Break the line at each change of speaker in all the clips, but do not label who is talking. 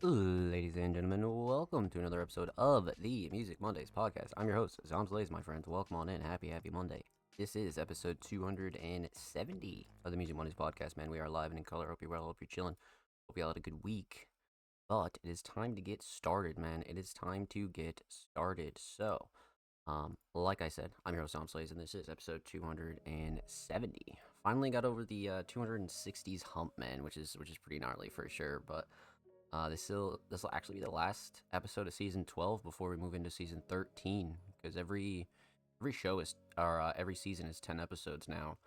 Ladies and gentlemen, welcome to another episode of the Music Mondays podcast. I'm your host, Zomslays, my friends. Welcome on in. Happy Monday. This is episode 270 of the Music Mondays podcast, man. We are live and in color. Hope you're well. Hope you're chilling. Hope you all had a good week. But it is time to get started, man. It is time to get started. So, like I said, I'm your host, Zomslays, and this is episode 270. Finally got over the 260s hump, man, which is pretty gnarly for sure, but this will actually be the last episode of season 12 before we move into season 13, because every show is every season is 10 episodes now.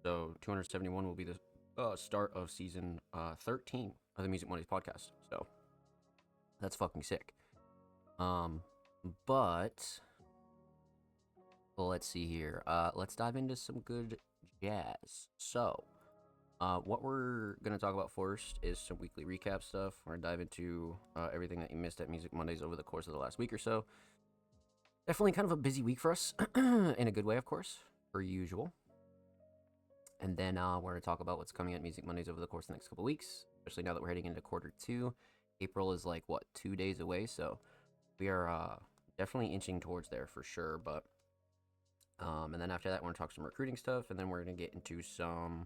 So 271 will be the start of season 13 of the Music Mondays podcast. So that's fucking sick. But let's see here. Let's dive into some good jazz. So what we're going to talk about first is some weekly recap stuff. We're going to dive into everything that you missed at Music Mondays over the course of the last week or so. Definitely kind of a busy week for us, in a good way, of course, per usual. And then we're going to talk about what's coming at Music Mondays over the course of the next couple weeks, especially now that we're heading into quarter two. April is like, 2 days away, so we are definitely inching towards there for sure. But and then after that, we're going to talk some recruiting stuff, and then we're going to get into some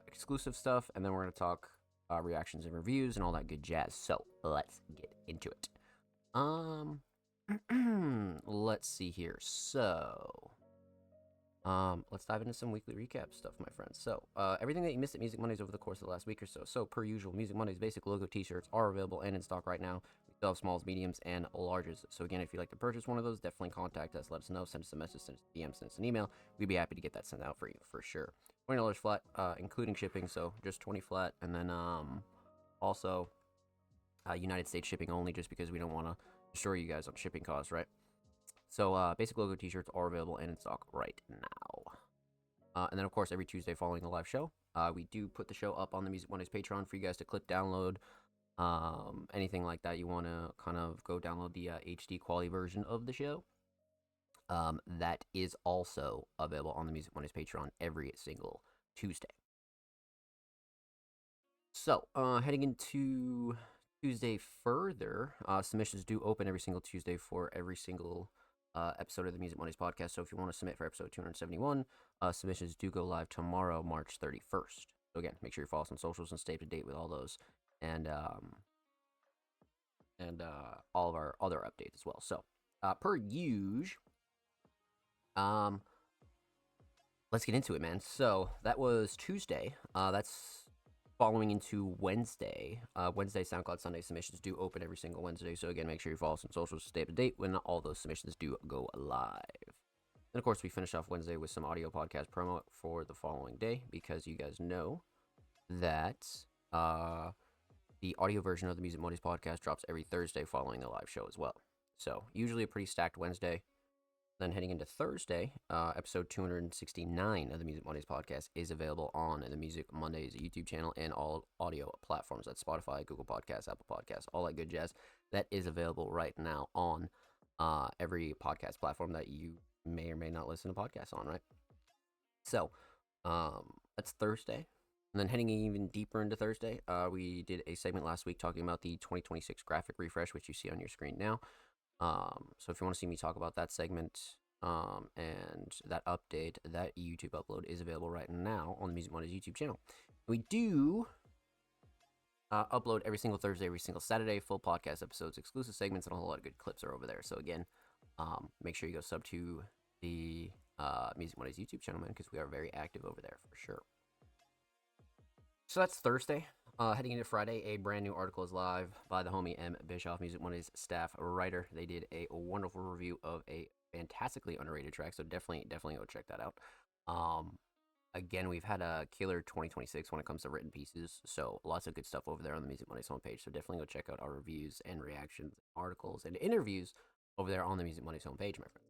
exclusive stuff, and then we're going to talk reactions and reviews and all that good jazz. So let's get into it. Let's see here. So let's dive into some weekly recap stuff, my friends. So everything that you missed at Music Mondays over the course of the last week or so. So per usual, Music Mondays basic logo t-shirts are available and in stock right now. We still have smalls, mediums, and larges. So again, if you'd like to purchase one of those, definitely contact us. Let us know. Send us a message, send us a DM, send us an email. We'd be happy to get that sent out for you for sure. $20 flat, including shipping. So just 20 flat, and then also United States shipping only, just because we don't want to destroy you guys on shipping costs, right? So basic logo t-shirts are available and in stock right now. And then, of course, every Tuesday following the live show, we do put the show up on the Music Mondays Patreon for you guys to click download. Anything like that you want to kind of go download the HD quality version of the show. That is also available on the Music Mondays Patreon every single Tuesday. So, heading into Tuesday further, submissions do open every single Tuesday for every single episode of the Music Mondays podcast. So if you want to submit for episode 271, submissions do go live tomorrow, March 31st. So again, make sure you follow us on socials and stay up to date with all those, and all of our other updates as well. So per usual, let's get into it, man. So that was Tuesday. That's following into Wednesday. Wednesday, SoundCloud Sunday submissions do open every single Wednesday. So again, make sure you follow us on socials to stay up to date when all those submissions do go live. And of course, we finish off Wednesday with some audio podcast promo for the following day, because you guys know that the audio version of the Music Mondays podcast drops every Thursday following the live show as well. So usually a pretty stacked Wednesday. Then heading into Thursday, episode 269 of the Music Mondays podcast is available on the Music Mondays YouTube channel and all audio platforms. That's Spotify, Google Podcasts, Apple Podcasts, all that good jazz. That is available right now on every podcast platform that you may or may not listen to podcasts on, right? So that's Thursday. And then heading even deeper into Thursday, we did a segment last week talking about the 2026 graphic refresh, which you see on your screen now. So if you want to see me talk about that segment and that update, that YouTube upload is available right now on the Music Mondays YouTube channel. We do upload every single Thursday, every single Saturday, full podcast episodes, exclusive segments, and a whole lot of good clips are over there. So again, make sure you go sub to the Music Mondays YouTube channel, man, because we are very active over there for sure. So that's Thursday. Heading into Friday, a brand new article is live by the homie M. Bischoff, Music Mondays staff writer. They did a wonderful review of a fantastically underrated track, so definitely go check that out. Again, we've had a killer 2026 when it comes to written pieces, so lots of good stuff over there on the Music Mondays homepage. So definitely go check out our reviews and reactions, articles, and interviews over there on the Music Mondays homepage, my friend.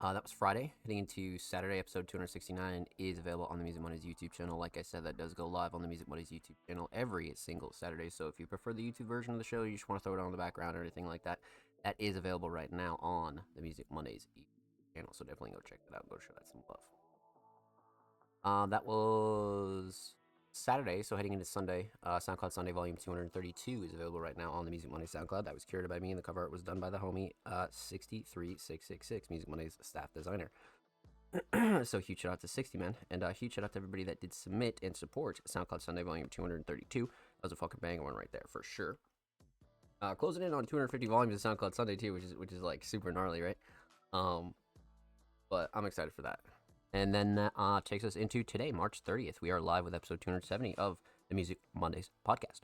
That was Friday. Heading into Saturday, episode 269 is available on the Music Mondays YouTube channel. Like I said, that does go live on the Music Mondays YouTube channel every single Saturday. So if you prefer the YouTube version of the show, you just want to throw it on the background or anything like that, that is available right now on the Music Mondays YouTube channel. So definitely go check that out. Go show that some love. That was Saturday, so heading into Sunday. SoundCloud Sunday Volume 232 is available right now on the Music Money SoundCloud. That was curated by me, and the cover art was done by the homie 63666, Music Money's staff designer. So huge shout out to 60 man, and huge shout out to everybody that did submit and support SoundCloud Sunday Volume 232. That was a fucking banger one right there for sure. Closing in on 250 volumes of SoundCloud Sunday too, which is like super gnarly, right? But I'm excited for that. And then that takes us into today, March 30th. We are live with episode 270 of the Music Mondays podcast.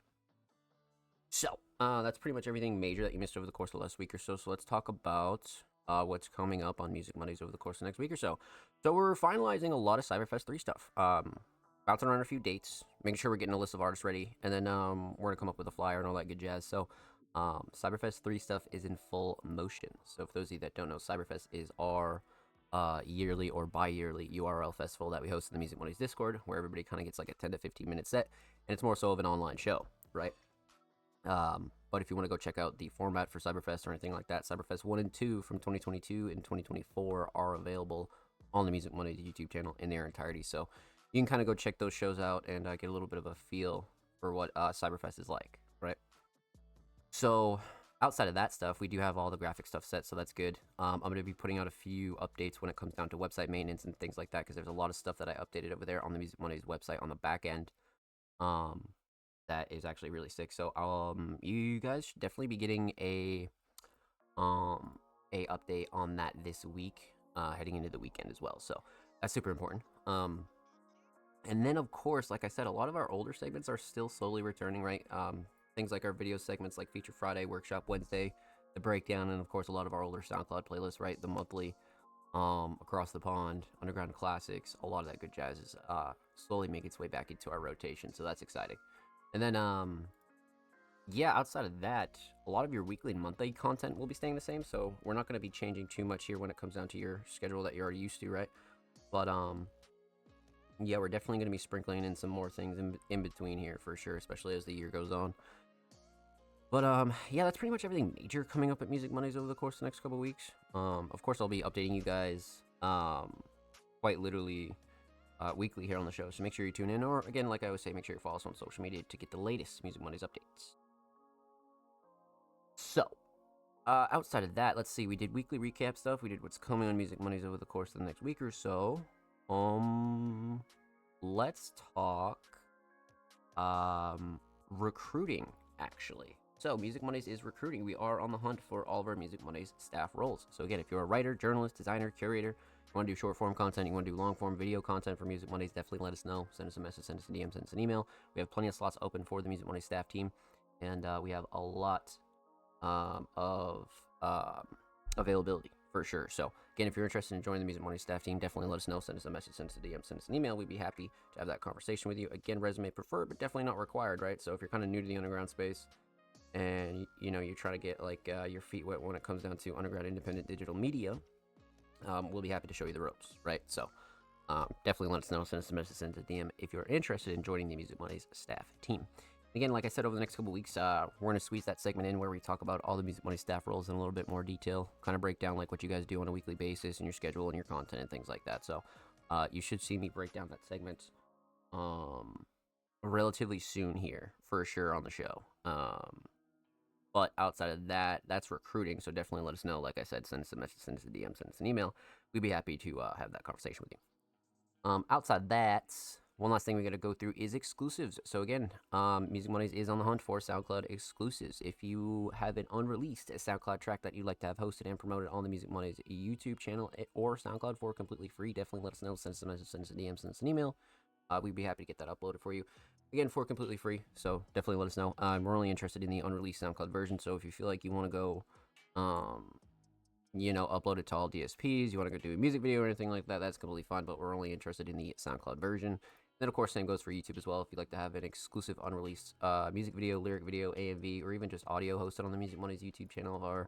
So that's pretty much everything major that you missed over the course of the last week or so. So let's talk about what's coming up on Music Mondays over the course of the next week or so. So we're finalizing a lot of Cyberfest 3 stuff. Bouncing around a few dates, making sure we're getting a list of artists ready, and then we're going to come up with a flyer and all that good jazz. So Cyberfest 3 stuff is in full motion. So for those of you that don't know, Cyberfest is our yearly or bi-yearly URL festival that we host in the Music Mondays Discord, where everybody kind of gets like a 10 to 15 minute set, and it's more so of an online show, right? But if you want to go check out the format for Cyberfest or anything like that, Cyberfest 1 and 2 from 2022 and 2024 are available on the Music Mondays YouTube channel in their entirety. So you can kind of go check those shows out and get a little bit of a feel for what Cyberfest is like, right? So outside of that stuff, we do have all the graphic stuff set, so that's good. I'm going to be putting out a few updates when it comes down to website maintenance and things like that, because there's a lot of stuff that I updated over there on the Music Mondays website on the back end. That is actually really sick. So you guys should definitely be getting a update on that this week, heading into the weekend as well. So that's super important. And then of course, like I said, a lot of our older segments are still slowly returning, right? Things like our video segments like Feature Friday, Workshop Wednesday, the breakdown, and of course a lot of our older SoundCloud playlists, right? The monthly, Across the Pond, Underground Classics, a lot of that good jazz is slowly making its way back into our rotation, so that's exciting. And then, yeah, outside of that, a lot of your weekly and monthly content will be staying the same, so we're not going to be changing too much here when it comes down to your schedule that you're already used to, right? But, yeah, we're definitely going to be sprinkling in some more things in between here for sure, especially as the year goes on. But, yeah, that's pretty much everything major coming up at Music Mondays over the course of the next couple weeks. Of course, I'll be updating you guys, quite literally, weekly here on the show, so make sure you tune in, or again, like I always say, make sure you follow us on social media to get the latest Music Mondays updates. So, outside of that, let's see, we did weekly recap stuff, we did what's coming on Music Mondays over the course of the next week or so. Let's talk, recruiting, actually. So, Music Mondays is recruiting. We are on the hunt for all of our Music Mondays staff roles. So again, if you're a writer, journalist, designer, curator, you want to do short form content, you want to do long form video content for Music Mondays, definitely let us know. Send us a message, send us a DM, send us an email. We have plenty of slots open for the Music Mondays staff team, and we have a lot of availability for sure. So again, if you're interested in joining the Music Mondays staff team, definitely let us know. Send us a message, send us a DM, send us an email. We'd be happy to have that conversation with you. Again, resume preferred, but definitely not required, right? So if you're kind of new to the underground space, and you know you're trying to get like your feet wet when it comes down to underground independent digital media, we'll be happy to show you the ropes, right? So definitely let us know. Send us a message, send us a DM if you're interested in joining the Music Mondays staff team. Again, like I said, over the next couple weeks, we're going to squeeze that segment in where we talk about all the Music Mondays staff roles in a little bit more detail, kind of break down like what you guys do on a weekly basis and your schedule and your content and things like that. So you should see me break down that segment relatively soon here for sure on the show. But outside of that, that's recruiting, so definitely let us know. Like I said, send us a message, send us a DM, send us an email. We'd be happy to have that conversation with you. Outside that, one last thing we got to go through is exclusives. So again, Music Mondays is on the hunt for SoundCloud exclusives. If you have an unreleased SoundCloud track that you'd like to have hosted and promoted on the Music Mondays YouTube channel or SoundCloud for completely free, definitely let us know. Send us a message, send us a DM, send us an email. We'd be happy to get that uploaded for you. Again, for completely free, so definitely let us know. We're only interested in the unreleased SoundCloud version, so if you feel like you want to go, upload it to all DSPs, you want to go do a music video or anything like that, that's completely fine, but we're only interested in the SoundCloud version. Then, of course, same goes for YouTube as well. If you'd like to have an exclusive unreleased music video, lyric video, AMV, or even just audio hosted on the Music Mondays YouTube channel of our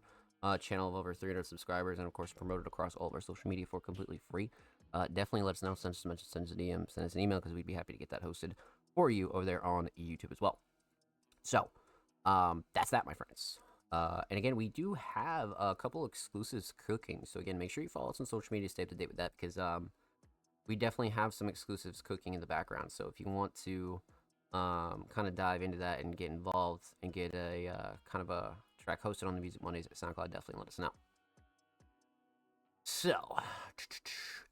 channel of over 300 subscribers, and, of course, promoted across all of our social media for completely free, definitely let us know. Send us a message, send us a DM, send us an email, because we'd be happy to get that hosted for you over there on YouTube as well. So, that's that, my friends. And again, we do have a couple exclusives cooking. So again, make sure you follow us on social media, stay up to date with that, because we definitely have some exclusives cooking in the background. So if you want to kind of dive into that and get involved and get a kind of a track hosted on the Music Mondays at SoundCloud, definitely let us know. So,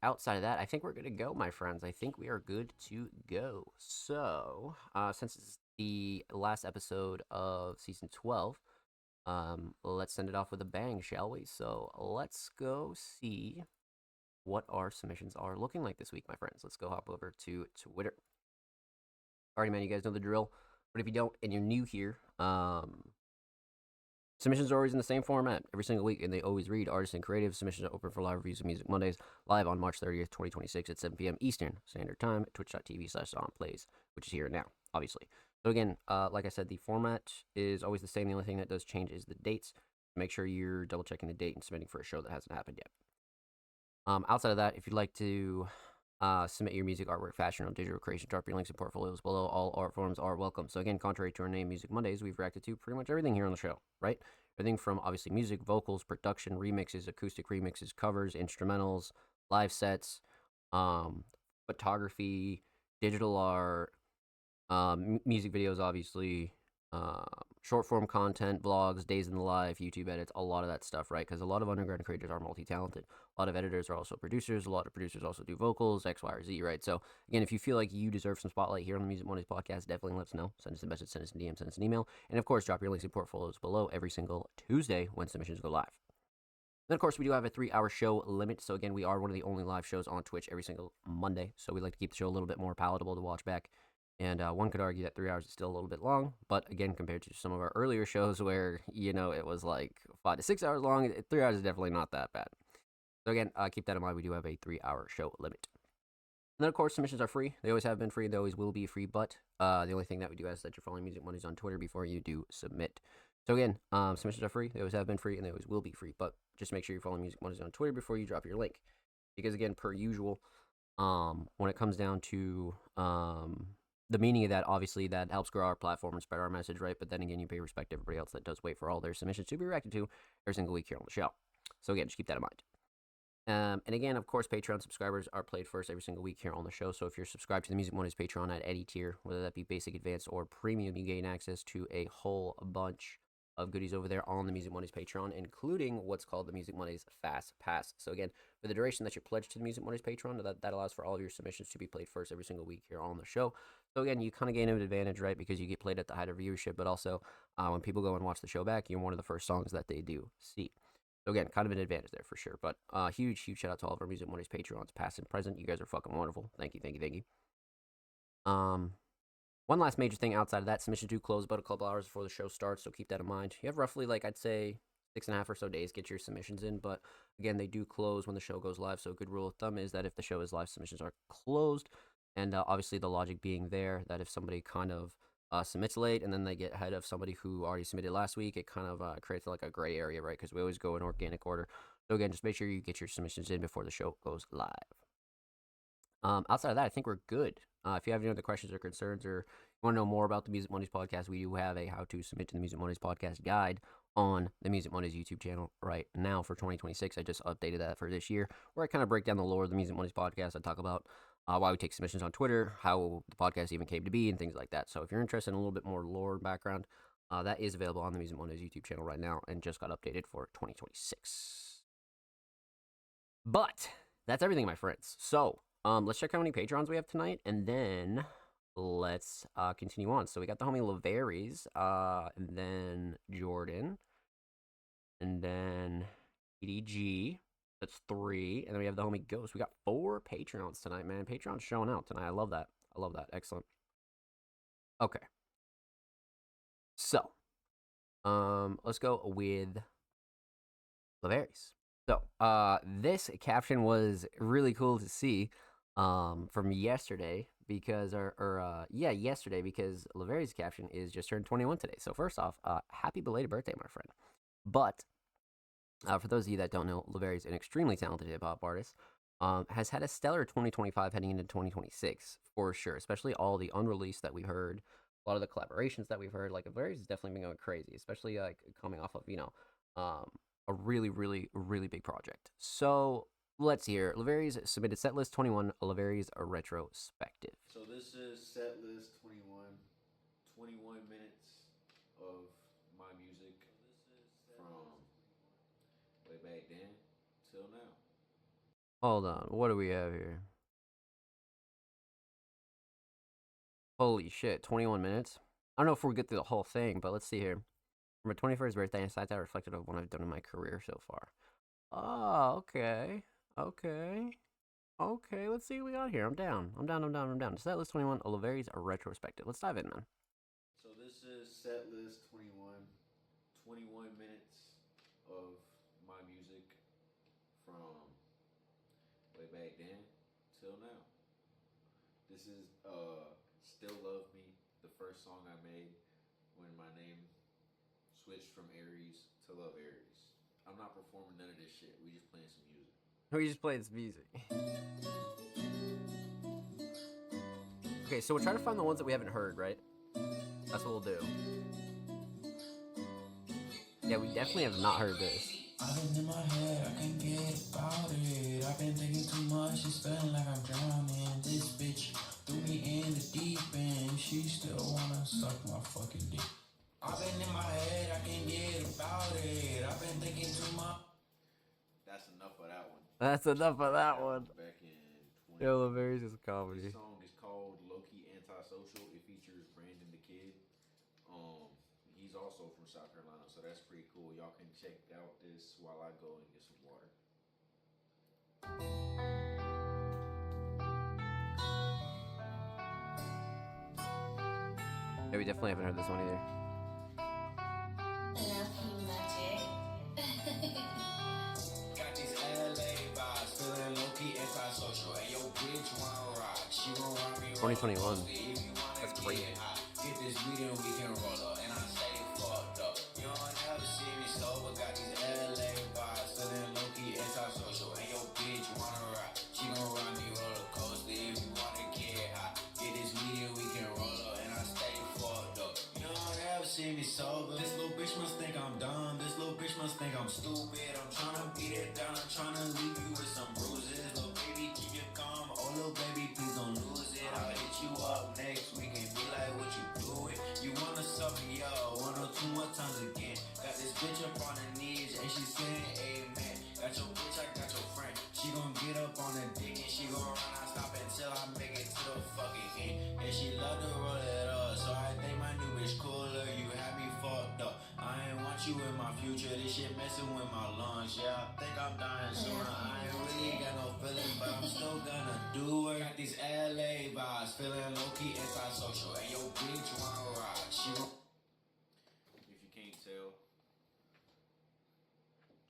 outside of that, I think we're good to go, my friends. I think we are good to go. So, since it's the last episode of season 12, let's send it off with a bang, shall we? So, let's go see what our submissions are looking like this week, my friends. Let's go hop over to Twitter. Alrighty, man, you guys know the drill. But if you don't and you're new here, submissions are always in the same format every single week, and they always read artists and creative. Submissions are open for live reviews of Music Mondays, live on March 30th, 2026 at 7 p.m. Eastern Standard Time at twitch.tv/onplays, which is here and now, obviously. So again, like I said, the format is always the same. The only thing that does change is the dates. Make sure you're double checking the date and submitting for a show that hasn't happened yet. Outside of that, if you'd like to submit your music, artwork, fashion, or digital creation, drop your links and portfolios below. All art forms are welcome. So again, contrary to our name, Music Mondays, we've reacted to pretty much everything here on the show, right? Everything from obviously music, vocals, production, remixes, acoustic remixes, covers, instrumentals, live sets, photography, digital art, music videos, obviously, short form content, vlogs, days in the life, YouTube edits, a lot of that stuff, right? Because a lot of underground creators are multi-talented. A lot of editors are also producers. A lot of producers also do vocals, X, Y, or Z, right? So again, if you feel like you deserve some spotlight here on the Music Mondays podcast, definitely let us know. Send us a message, send us a DM, send us an email, and of course, drop your links and portfolios below every single Tuesday when submissions go live. Then, of course, we do have a 3-hour show limit. So, again, we are one of the only live shows on Twitch every single Monday. So, we like to keep the show a little bit more palatable to watch back. And one could argue that 3 hours is still a little bit long. But, again, compared to some of our earlier shows where, it was like 5 to 6 hours long, 3 hours is definitely not that bad. So, again, keep that in mind. We do have a 3-hour show limit. And then, of course, submissions are free. They always have been free. They always will be free. But the only thing that we do ask is that you're following Music Mondays on Twitter before you do submit. So again, submissions are free. They always have been free, and they always will be free. But just make sure you're following Music Mondays on Twitter before you drop your link, because again, per usual, when it comes down to the meaning of that, obviously that helps grow our platform and spread our message, right? But then again, you pay respect to everybody else that does wait for all their submissions to be reacted to every single week here on the show. So again, just keep that in mind. And again, of course, Patreon subscribers are played first every single week here on the show. So if you're subscribed to the Music Mondays Patreon at any tier, whether that be basic, advanced, or premium, you gain access to a whole bunch of goodies over there on the Music Mondays Patreon, including what's called the Music Mondays Fast Pass. So again, for the duration that you're pledged to the Music Mondays Patreon, that allows for all of your submissions to be played first every single week here on the show. So again, you kind of gain an advantage, right? Because you get played at the height of viewership, but also when people go and watch the show back, you're one of the first songs that they do see. So again, kind of an advantage there for sure. But huge shout out to all of our Music Mondays Patreons, past and present. You guys are fucking wonderful. Thank you. One last major thing outside of that, submissions do close about a couple hours before the show starts, so keep that in mind. You have roughly, I'd say 6.5 or so days to get your submissions in, but again, they do close when the show goes live. So a good rule of thumb is that if the show is live, submissions are closed, and obviously the logic being there that if somebody kind of submits late and then they get ahead of somebody who already submitted last week, it kind of creates a gray area, right? Because we always go in organic order. So again, just make sure you get your submissions in before the show goes live. Outside of that, I think we're good. If you have any other questions or concerns, or you want to know more about the Music Mondays podcast, we do have a how to submit to the Music Mondays podcast guide on the Music Mondays YouTube channel right now for 2026. I just updated that for this year, where I kind of break down the lore of the Music Mondays podcast. I talk about why we take submissions on Twitter, how the podcast even came to be, and things like that. So if you're interested in a little bit more lore background, that is available on the Music Mondays YouTube channel right now and just got updated for 2026. But that's everything, my friends. So let's check how many Patrons we have tonight, and then let's continue on. So we got the homie Laveries, and then Jordan, and then EDG. That's 3, and then we have the homie Ghost. We got 4 Patreons tonight, man. Patreon's showing out tonight. I love that. Excellent. Okay. So, let's go with Laveries. So, this caption was really cool to see from yesterday because, yesterday because Laveries' caption is just turned 21 today. So, first off, happy belated birthday, my friend. But, for those of you that don't know, Laveries, an extremely talented hip hop artist, has had a stellar 2025 heading into 2026 for sure, especially all the unreleased that we've heard, a lot of the collaborations that we've heard. Laveries has definitely been going crazy, especially coming off of, a really, really, really big project. So Let's hear Laveri's submitted set list 21. Laveri's a retrospective.
So this is set list 21. 21 minutes of my music from way back then till now.
Hold on, what do we have here? Holy shit, 21 minutes. I don't know if we'll get through the whole thing, but let's see here. For my 21st birthday, I decided that reflected on what I've done in my career so far. Oh, okay. Okay. Okay, let's see what we got here. I'm down. Set list 21, Laveri's a retrospective. Let's dive in, man.
So this is set list 21. 21 minutes of my music from way back then till now. This is Still Love Me, the first song I made when my name switched from Aries to Love Aries. I'm not performing none of this shit. We just playing some music.
We just played some music. Okay, so we'll try to find the ones that we haven't heard, right? That's what we'll do. Yeah, we definitely have not heard this.
I've been in my head, I can't get about it. I've been thinking too much, it's feeling like I'm drowning. This bitch threw me in the deep end. She still wanna suck my fucking dick. I've been in my head, I can't get about it. I've been thinking too much.
That's enough of that one.
That's enough of that one.
Back in 20.
Yo, Laveri's is a comedy.
This song is called Low-Key Antisocial. It features Brandon the Kid. He's also from South Carolina, so that's pretty cool. Y'all can check out this while I go and get some water.
Yeah, we definitely haven't heard this one either.
Got these LA vibes, feeling low-key antisocial. And yo, bitch wanna rock. She gon' rock me.
2021. That's crazy.
Get this weed and we can roll up. And I stay fucked up. You don't ever see me sober. Got these LA vibes, feeling low-key antisocial. And yo, bitch wanna rock. She gon' ride me roller coaster. If you wanna get high, get this weed and we can roll up. And I stay fucked up. You don't ever see me sober. This little bitch must think I'm dumb. This little bitch must think I'm stupid. I'm tryna beat it down. I'm tryna leave you with some bruises. Little baby, keep your calm. Oh, little baby, please don't lose it. I'll hit you up next week and be like, what you doing? You wanna suck me up 1 or 2 more times again. Got this bitch up on her knees and she saying amen. Got your bitch, I got your friend. She gon' get up on the dick and she gon' run. I stop until I make it to the fucking end. And she love to roll it up, so I think my new bitch cooler. You had me fucked up. I ain't want you in my future. This shit messing with my lungs. Yeah, I think I'm dying soon. I ain't really got no feeling, but I'm still gonna do it. Got these LA vibes, feeling low-key antisocial. And yo, bitch wanna rock. She gon'
If you can't tell,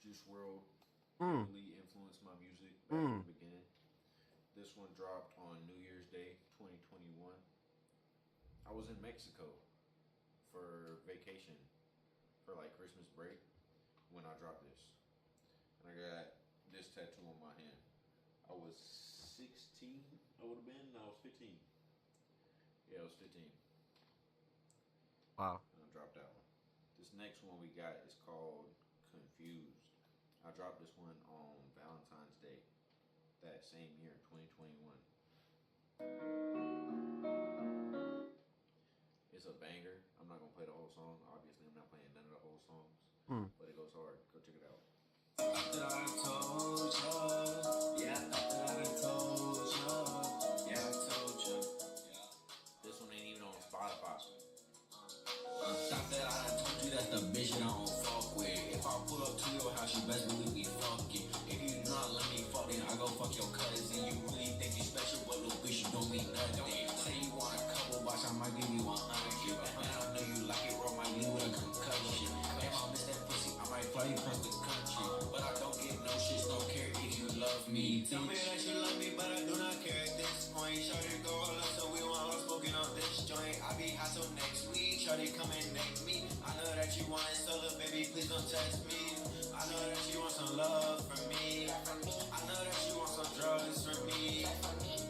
Juice WRLD
Mm.
really influenced my music back in the beginning. This one dropped on New Year's Day 2021. I was in Mexico for vacation for like Christmas break when I dropped this. And I got this tattoo on my hand. I was 16, I would have been. I was 15. Yeah, I was 15.
Wow.
And I dropped that one. This next one we got is called Confused. I dropped this one on Valentine's Day that same year, 2021. It's a banger. I'm not gonna play the whole song. Obviously, I'm not playing none of the whole songs, but it goes hard. Go check it out.
I told ya. Yeah, I told ya. Yeah, I told ya.
This one ain't even on Spotify.
Stop that, I done told you that's the bitch that I don't fuck with. If I pull up to your house, you best believe we fucking. If you do not let me fuck, then I go fuck your cousin. You really think you special, but little bitch, you don't mean nothing. Say you want a couple bucks, I might give you 100. And I know you like it, bro, might leave with a concussion. If I miss that pussy, I might fly you across the country. But I don't get no shit, don't care if you love me. Tell me that you love me, but I do not care at this point. Shawty go all up, so we want all smoking on this joint. I be hot till next week. Shawty come and next me. I know that you want it, so little baby, please don't test me. I know that you want some love from me. I know that you want some drugs from me.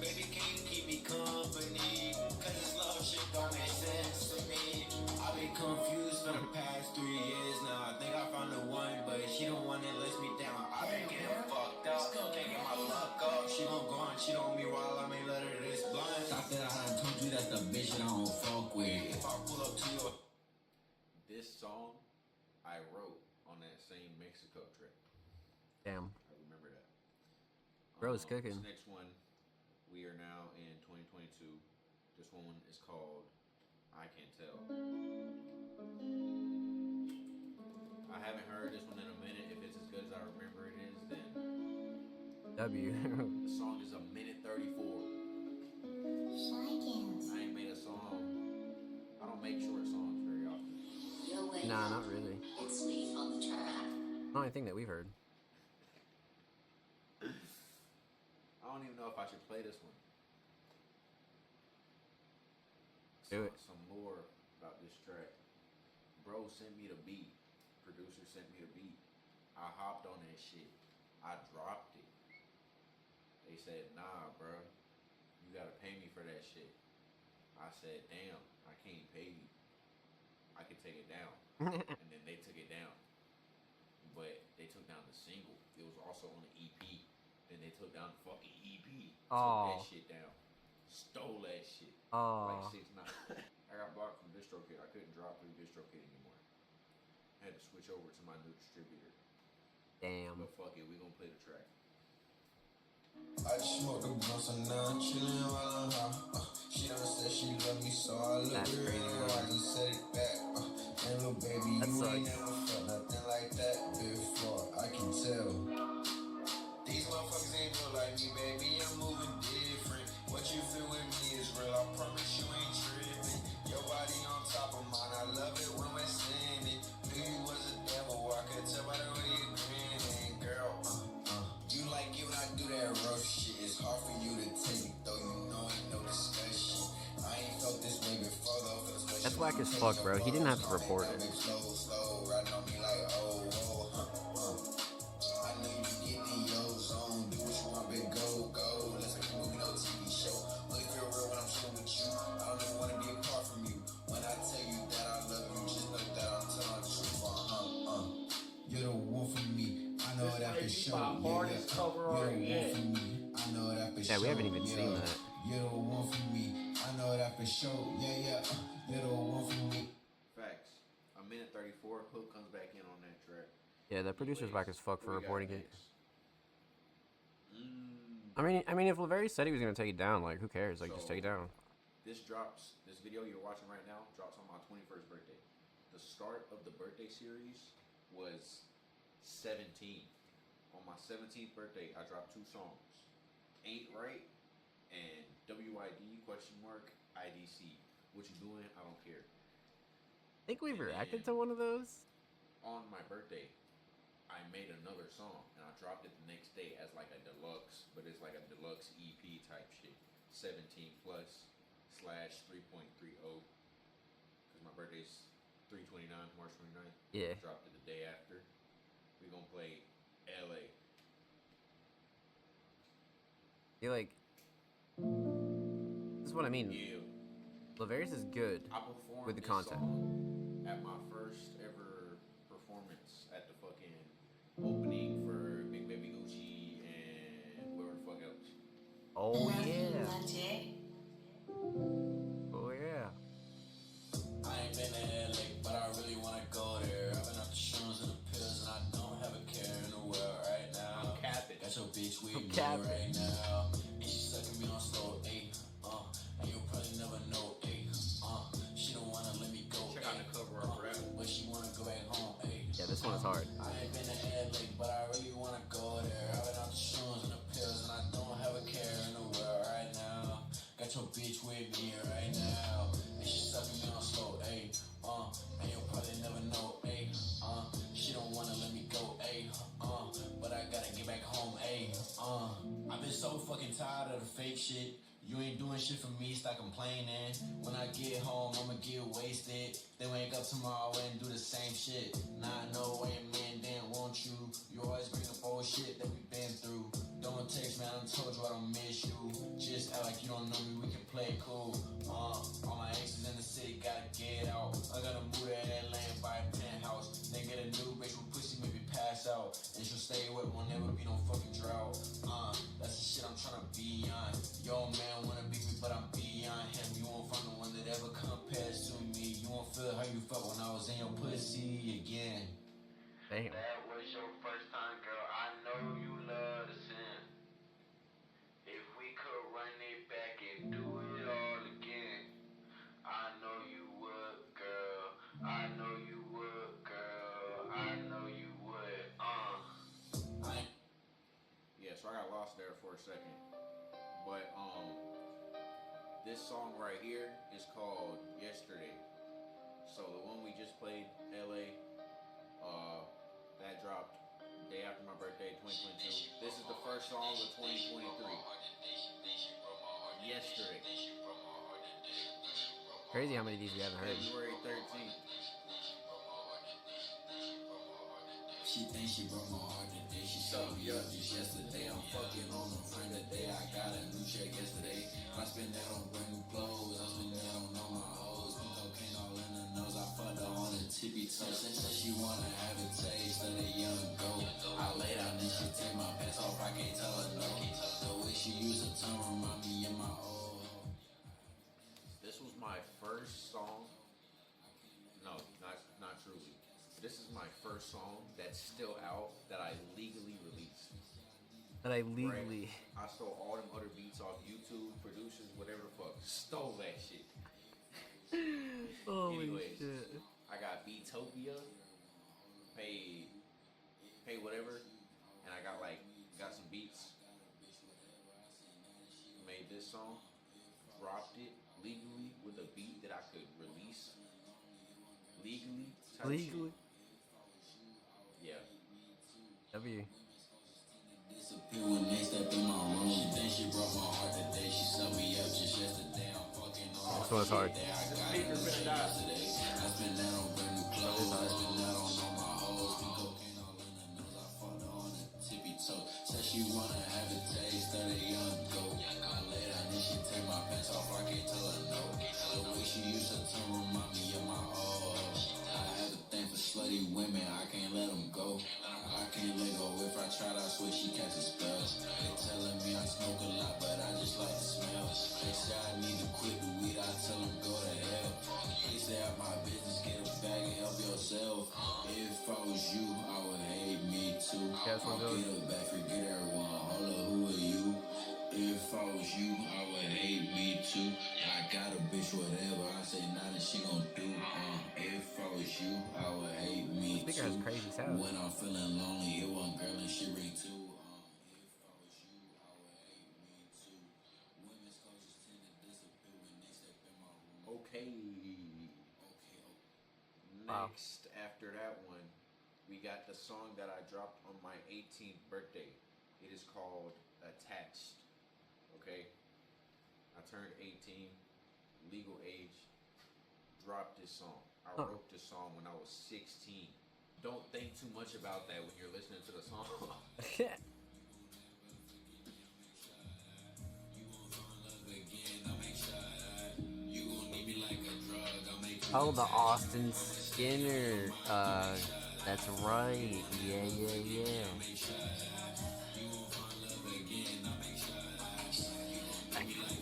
Baby, can you keep me company? Cause this love shit don't make sense to me. I've been confused for the past 3 years now. I think I found the one, but she don't want it, lets me down. I've been getting fucked up, taking my
this song I wrote on that same Mexico trip.
Damn.
I remember that.
Bro's cooking.
This next one, we are now in 2022. This one is called I Can't Tell. I haven't heard this one in a minute. If it's as good as I remember it is, then
W.
the song is 1:34. I ain't made a song. I don't make short songs very often.
Nah, not really.
It's Leaf on the track.
Not anything that we've heard.
I don't even know if I should play this one.
Do it.
Some lore about this track. Bro sent me the beat. Producer sent me the beat. I hopped on that shit. I dropped it. They said, nah, bro. You gotta pay me for that shit. I said, damn, I can't pay you. I can take it down. And then they took it down. But they took down the single. It was also on the EP. Then they took down the fucking EP. Took that shit down. Stole that shit. Like 6ix9ine. I got blocked from DistroKid. I couldn't drop through DistroKid anymore. I had to switch over to my new distributor.
Damn.
But fuck it, we gonna play the track.
I just smoked the blunts and now I'm chillin' while I'm high. She done said she love me, so I look
That's
her
crazy,
in
bro.
her eyes and said it back. And little baby,
That
you
sucks.
ain't never felt nothing like that before. I can tell. These motherfuckers ain't built like me, baby. I'm moving different. What you feel with me is real. I promise you ain't tripping. Your body on top of mine. I love it when we're standing. Knew you was a devil. I could tell by the way you grinning, girl. You like it when I do that rough shit. It's hard for you to take, though you know ain't no discussion. I ain't felt this way before, though.
That's whack as fuck, bro. He didn't have to report it.
Slow, slow, riding on me like, oh, I know you getting in your zone. Do what you want, baby, go, go. Let's make a movie, no TV show. Look feel real when I'm chilling with you. I don't even want to be apart from you. When I tell you that I love you, just know that I'm telling the truth. You're the one for me. I know that for sure. You're the one for me. I know that for sure.
Yeah, we haven't even seen that.
You're the one for me. I know that for sure. Yeah. You're the one for me.
Facts. 1:34. Hook comes back in on that track.
Yeah, the producer's whack as fuck for
What we got
reporting it.
next?
I mean, if Laveri said he was gonna take it down, like, who cares? Like, just take it down.
This video you're watching right now drops on my 21st birthday. The start of the birthday series was 17. On my 17th birthday, I dropped 2 songs. Ain't Right and WID question mark IDC. What you doing? I don't care.
I think we've reacted to one of those.
On my birthday, I made another song and I dropped it the next day as like a deluxe, but it's like a deluxe EP type shit. 17 plus / 3.30 because my birthday's 3/29, March 29th.
Yeah.
Dropped it the day after. We gonna play LA.
You're like, this is what I mean.
Yeah.
Laverius is good
I performed
with the
this
content.
song at my first ever performance at the fucking opening for Big Baby Gucci and whoever the fuck else.
Oh yeah. Oh yeah.
I ain't been to LA, but I really wanna go there. I've been up the shrooms and the pills, and I don't have a care in the world right now.
I'm capping.
Got your bitch with
I'm
me
capping.
right now, and she sucking me on slow, and you'll probably never know, she don't wanna let me go,
Check out the cover art for that one.
but she wanna go back home,
Yeah, this one is hard.
I ain't been to LA, but I really wanna go there. I've been out the shrooms and the pills, and I don't have a care in the world right now. Got your bitch with me right now, and she sucking me on slow, and you'll probably never know, she don't wanna let me go, but I gotta get back home, I've been so fucking tired of the fake shit. You ain't doing shit for me, stop complaining. When I get home, I'ma get wasted. Then wake up tomorrow and do the same shit. Nah, no way, man, then won't you? You always bring up old shit that we've been through. Don't text me, I done told you I don't miss you. Just act like you don't know me, we can play cool. All my exes in the city gotta get out. I gotta move to LA and buy a penthouse. Then get a new bitch with pussy, maybe pass out. And she'll stay wet, won't never be no fucking drought. That's the shit I'm tryna be on. Yo, man, wanna be me, but I'm beyond him. You won't find the one that ever compares to me. You won't feel how you felt when I was in your pussy.
lost there for a second. But this song right here is called Yesterday. So the one we just played, LA, that dropped day after my birthday, 2022. This is the first song of 2023. Yesterday.
Crazy how many of these we haven't heard.
February 13th.
She thinks she broke my heart today. She showed me up just yesterday. I'm fucking on a friend today. I got a new check yesterday. I spend that on brand new clothes. I spend that on all my hoes. Put cocaine all in her nose. I fucked her on the tippy toe. Since she wanna have a taste of the young goat. I lay down and she take my pants off. I can't tell her no. The way she use her tongue remind me of my old.
This was my first song. No, not truly. This is my first song that's still out that I legally released.
That I legally.
Right? I stole all them other beats off YouTube, producers, whatever the fuck. Stole that shit.
Holy
Anyways,
shit.
I got Beatopia, paid whatever, and I got some beats. Made this song, dropped it legally with a beat that I could release legally. type
Legally?
shit. Yeah.
W.
Disappear when they step in my room. She thinks she broke my heart today. She sewed me up just yesterday. I'm fucking on.
This one's hard.
I spend that on brand new clothes. I spend that on all my hoes. Put cocaine all in her nose. I fucked her on the tippy toe. Said she wanna have a taste of the young goat. I lay down and she take my pants off. I can't tell her no. The way she used her tongue remind me of my old. I have a thing for slutty women. I can't let them go. I can't let go. If I tried, I swear she catches spells. They telling me I smoke a lot, but I just like the smell. They say I need to quit the weed. I tell them go to hell. They say out my business, get a bag and help yourself. If I was you, I would hate me too.
Yeah, that's what
I'll
it
get her back, forget everyone. Hold up, who are you? If I was you, I would hate me too. I got a bitch, whatever. I say nothing she gon' do. If I was you, I would hate me
Speaker has
too.
crazy sound.
When I'm feeling lonely, it one girl and she ring too. If I was you, I would hate me too. Women's coaches tend to disappear when they step in my room.
Okay.
Wow.
Next, after that one, we got the song that I dropped on my 18th birthday. It is called Attached. Okay? I turned 18, legal age, dropped this song. I wrote this song when I was 16. Don't think too much about that when you're listening to the song.
Oh, the Austin Skinner. That's right. Yeah.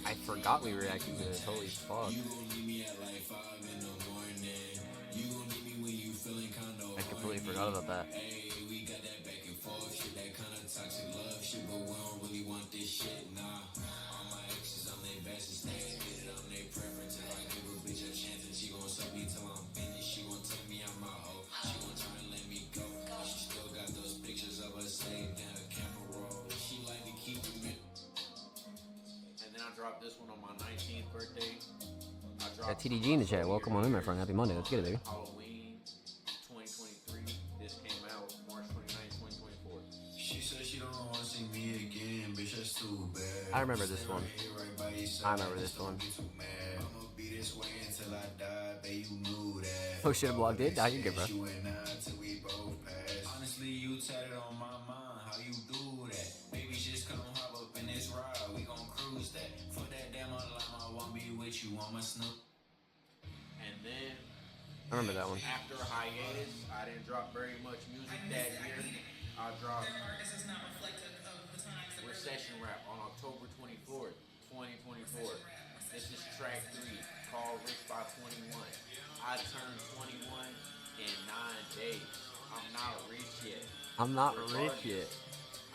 I forgot we were reacting to this. Holy fuck. I completely forgot about that.
We got that back and forth shit, that kind of toxic love shit, but we don't really want this shit, nah. All my exes, I'm their bestest, they admit it, I'm their preference. If I give a bitch a chance and she gon' suck me till I'm finished, she gon' tell me I'm my hoe, she gon' try and let me go. She still got those pictures of us saved in her camera roll. She like to keep me.
And then I dropped this one on my 19th birthday.
Got TDG in the chat. Welcome on in, my friend. Happy Monday. Let's get it, baby.
Halloween 2023. This came out March 29th, 2024.
She said she don't wanna see me again, bitch, that's too bad.
I remember this one. I remember this one.
I'ma be this way until I die, babe, you knew that.
Oh shit, I blocked it. Nah, you good, bro.
You and I till we both pass. Honestly, you tatted on my mind, how you do that? Baby, just come hop up in this ride, we gon' cruise that. For that damn alarm, I won't be with you on my snoop.
And then
I remember that one.
after a hiatus, I didn't drop very much music that year. I dropped Recession Rap on October 24th, 2024. This is track 3, called Rich by 21. I turned 21 in 9 days. I'm not rich yet.
I'm not rich yet.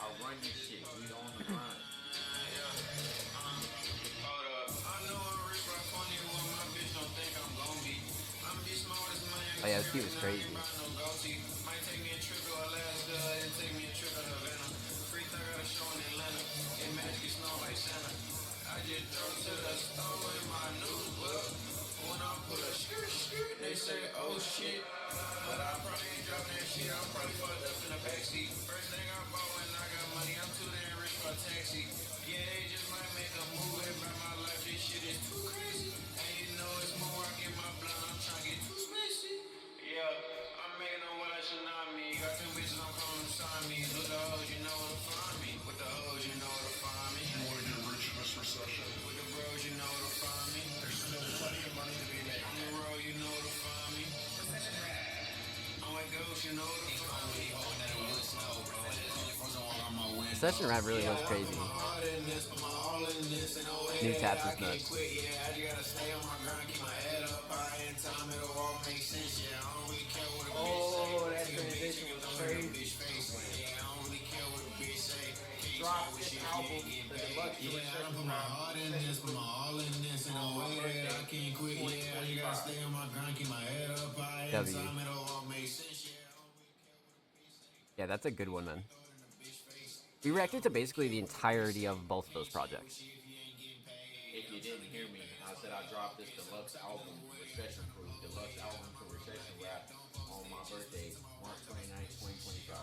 I run this shit. We on the run.
Oh yeah, this beat was crazy.
show in Atlanta. And magic is snow like Santa. I just drove to the store in my new book. When I put a skirt, they say, oh shit. But I probably ain't dropping that shit. I'm probably fucked up in the backseat. First thing I bought when I got money, I'm too damn rich for a taxi. Yeah, they just might make a move about my life. This shit is too crazy. And you know it's more. I get my blood. I'm trying to get too spicy. Yeah, I'm making a wild tsunami. Got two bitches, I'm calling them Siamese. With the hoes, you know where to find me. With the hoes, you know where to find me.
You want to get rich in this recession?
With the bros, you know where to find me.
There's still plenty of money to be made.
On the road, you know where to find me. On my ghost, you know where to find me.
Session rap really was crazy. New tabs is nuts.
Oh, that transition was crazy. Dropped this album, the deluxe
Yeah, I put my heart in this, put my all in this, and a way that I can't quit. Yeah, you gotta stay on my grind, keep my head up high.
W.
Time it all makes sense.
Yeah, that's a good one, man. We reacted to basically the entirety of both of those projects.
If you didn't hear me, I said I dropped this deluxe album, Recession Proof, deluxe album for Recession Rap on my birthday, March 29th, 2025.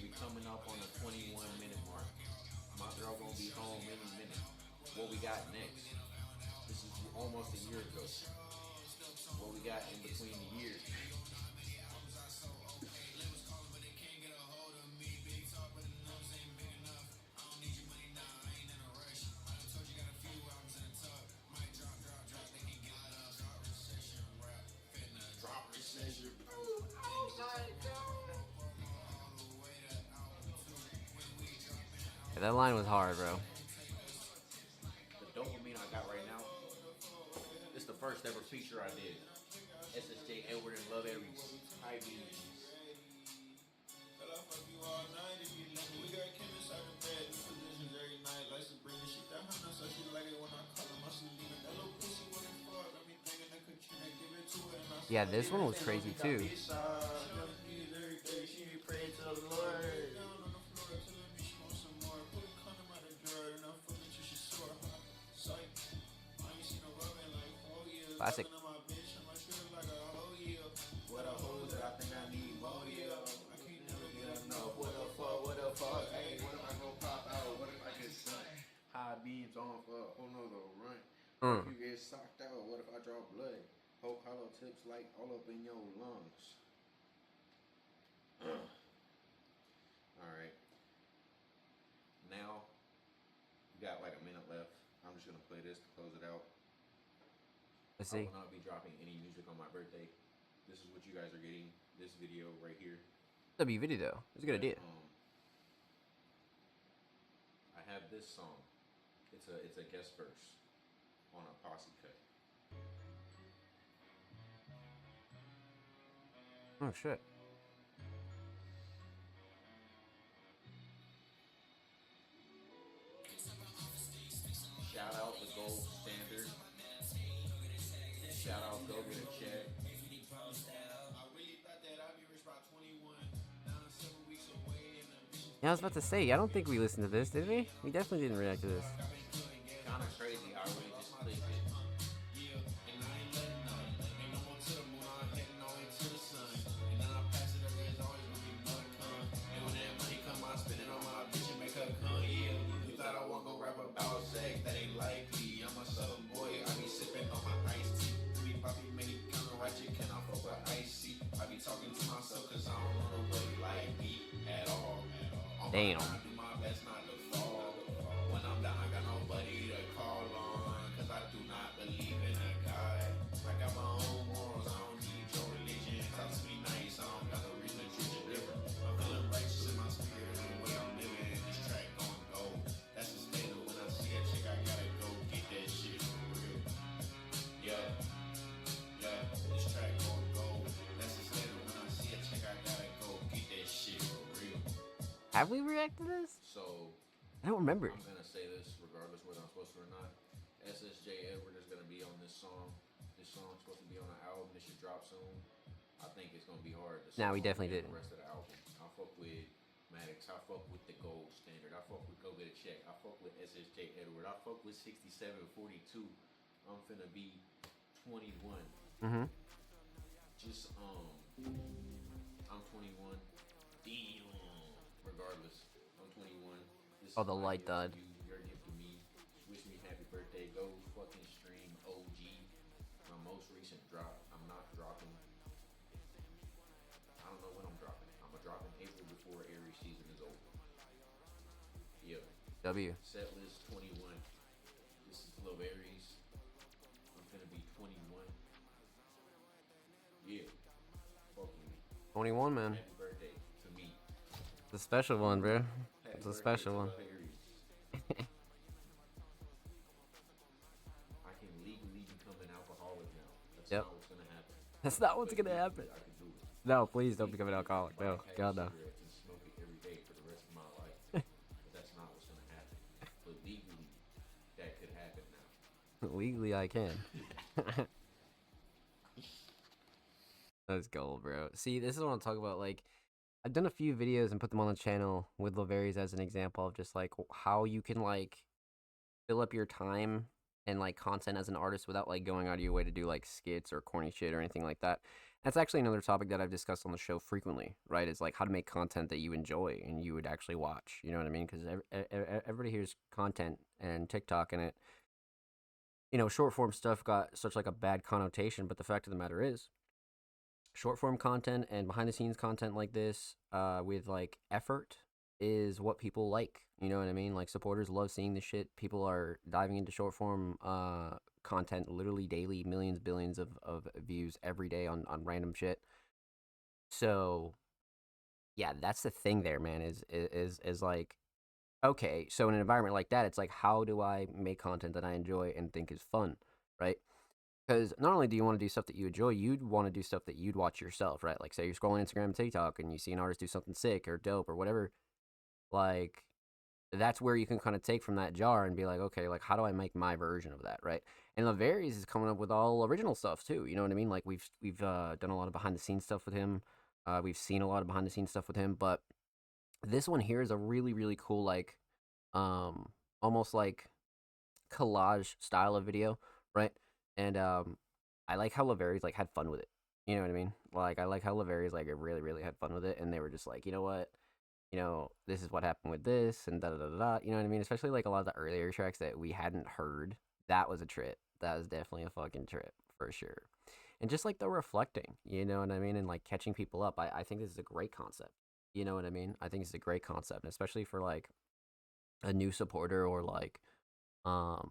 We coming up on the 21-minute mark. My girl gonna be home any minute. What we got next? This is almost a year ago. What we got in between the years?
Yeah, that line was hard, bro.
The dopamine I got right now, this the first ever feature I did. SSJ Edward and Love Aries.
Yeah, this one was crazy too. Classic.
What a hole that I think I need more, yeah. I can't never get enough. What the fuck? Hey, what if I go pop out? What if I get sunk? High beams on for a whole nother run. If you get socked out, what if I draw blood? Poke hollow tips like all up in your lungs. Alright. Now, we got like a minute left. I'm just gonna play this to close it out.
Let's
I
see.
will not be dropping any music on my birthday. This is what you guys are getting. This video right here.
W video though. It's a good idea.
I have this song. It's a guest verse on a posse cut.
Oh shit.
Shout out the gold standard. Shout out Go Get a Check.
Yeah, I was about to say, I don't think we listened to this, did we? We definitely didn't react to this.
Kinda crazy how I really just clicked it.
Damn. Have we reacted to this?
So
I don't remember.
I'm gonna say this regardless whether I'm supposed to or not. SSJ Edward is gonna be on this song. This song's supposed to be on the album. This should drop soon. I think it's gonna be hard.
Nah, we definitely
did
didn't.
The rest of the album. I fuck with Maddox. I fuck with the gold standard. I fuck with Go Get a Check. I fuck with SSJ Edward. I fuck with 6742. I'm finna be 21.
Mm-hmm.
Just I'm 21. Damn. Regardless, I'm 21. This
Oh,
is
the
my
light
gift
died.
to you. Your gift to me. Wish me happy birthday. Go fucking stream OG. My most recent drop. I'm not dropping. I don't know when I'm dropping. I'm gonna drop in April before Aries season is over. Yeah.
W.
Set list 21. This is Lil Aries. I'm gonna be 21. Yeah. Fuck with me.
21, man.
Happy birthday to me.
It's a special one, bro.
Happy
It's a
birthday
special
to
one.
Lil Aries. I can legally become an alcoholic now. That's
Yep.
not what's gonna happen.
That's not what's
But
gonna happen.
legally, I can do it.
No, please don't become an
Legally, I can
alcoholic.
buy
No,
a pack
God
of
no.
cigarettes and smoke it every day for the rest of my life. But that's not what's gonna happen. But legally, that could happen now.
Legally, I can. Let's go, bro. See, this is what I'm talking about. Like, I've done a few videos and put them on the channel with Laverius as an example of just like how you can like fill up your time and like content as an artist without like going out of your way to do like skits or corny shit or anything like that. That's actually another topic that I've discussed on the show frequently, right? Is like how to make content that you enjoy and you would actually watch. You know what I mean? Because everybody hears content and TikTok and it, you know, short form stuff got such like a bad connotation. But the fact of the matter is, short form content and behind the scenes content like this, with like effort, is what people like. You know what I mean? Like supporters love seeing this shit. People are diving into short form content literally daily, millions, billions of views every day on random shit. So yeah, that's the thing there, man, is like, okay, so in an environment like that, it's like, how do I make content that I enjoy and think is fun, right? Because not only do you want to do stuff that you enjoy, you'd want to do stuff that you'd watch yourself, right? Like, say you're scrolling Instagram and TikTok and you see an artist do something sick or dope or whatever, like, that's where you can kind of take from that jar and be like, okay, like, how do I make my version of that, right? And Laverius is coming up with all original stuff too. You know what I mean? Like, we've done a lot of behind the scenes stuff with him. We've seen a lot of behind the scenes stuff with him, but this one here is a really really cool like, almost like collage style of video, right? And I like how Laverius like had fun with it. You know what I mean? Like I like how Laverius like really really had fun with it, and they were just like, you know what, you know, this is what happened with this and da da da da. You know what I mean? Especially like a lot of the earlier tracks that we hadn't heard. That was a trip. That was definitely a fucking trip for sure. And just like the reflecting, you know what I mean, and like catching people up. I think this is a great concept. You know what I mean? I think it's a great concept, especially for like a new supporter or like um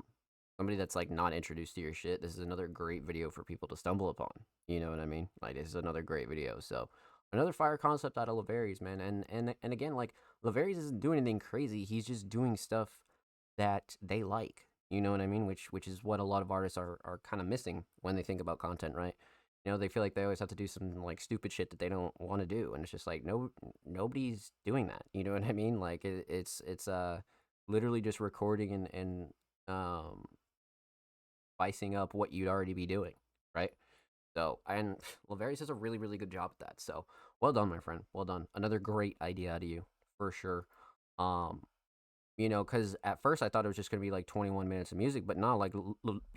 somebody that's like not introduced to your shit. This is another great video for people to stumble upon. You know what I mean? Like this is another great video. So another fire concept out of Laverius, man. And again, like Laverius isn't doing anything crazy. He's just doing stuff that they like. You know what I mean? Which is what a lot of artists are kind of missing when they think about content, right? You know, they feel like they always have to do some like stupid shit that they don't want to do, and it's just like nobody's doing that. You know what I mean? Like it's literally just recording and spicing up what you'd already be doing, right? So, and Laverius does a really, really good job at that. So, well done, my friend. Well done. Another great idea out of you, for sure. Um, you know, because at first I thought it was just gonna be like 21 minutes of music, but no,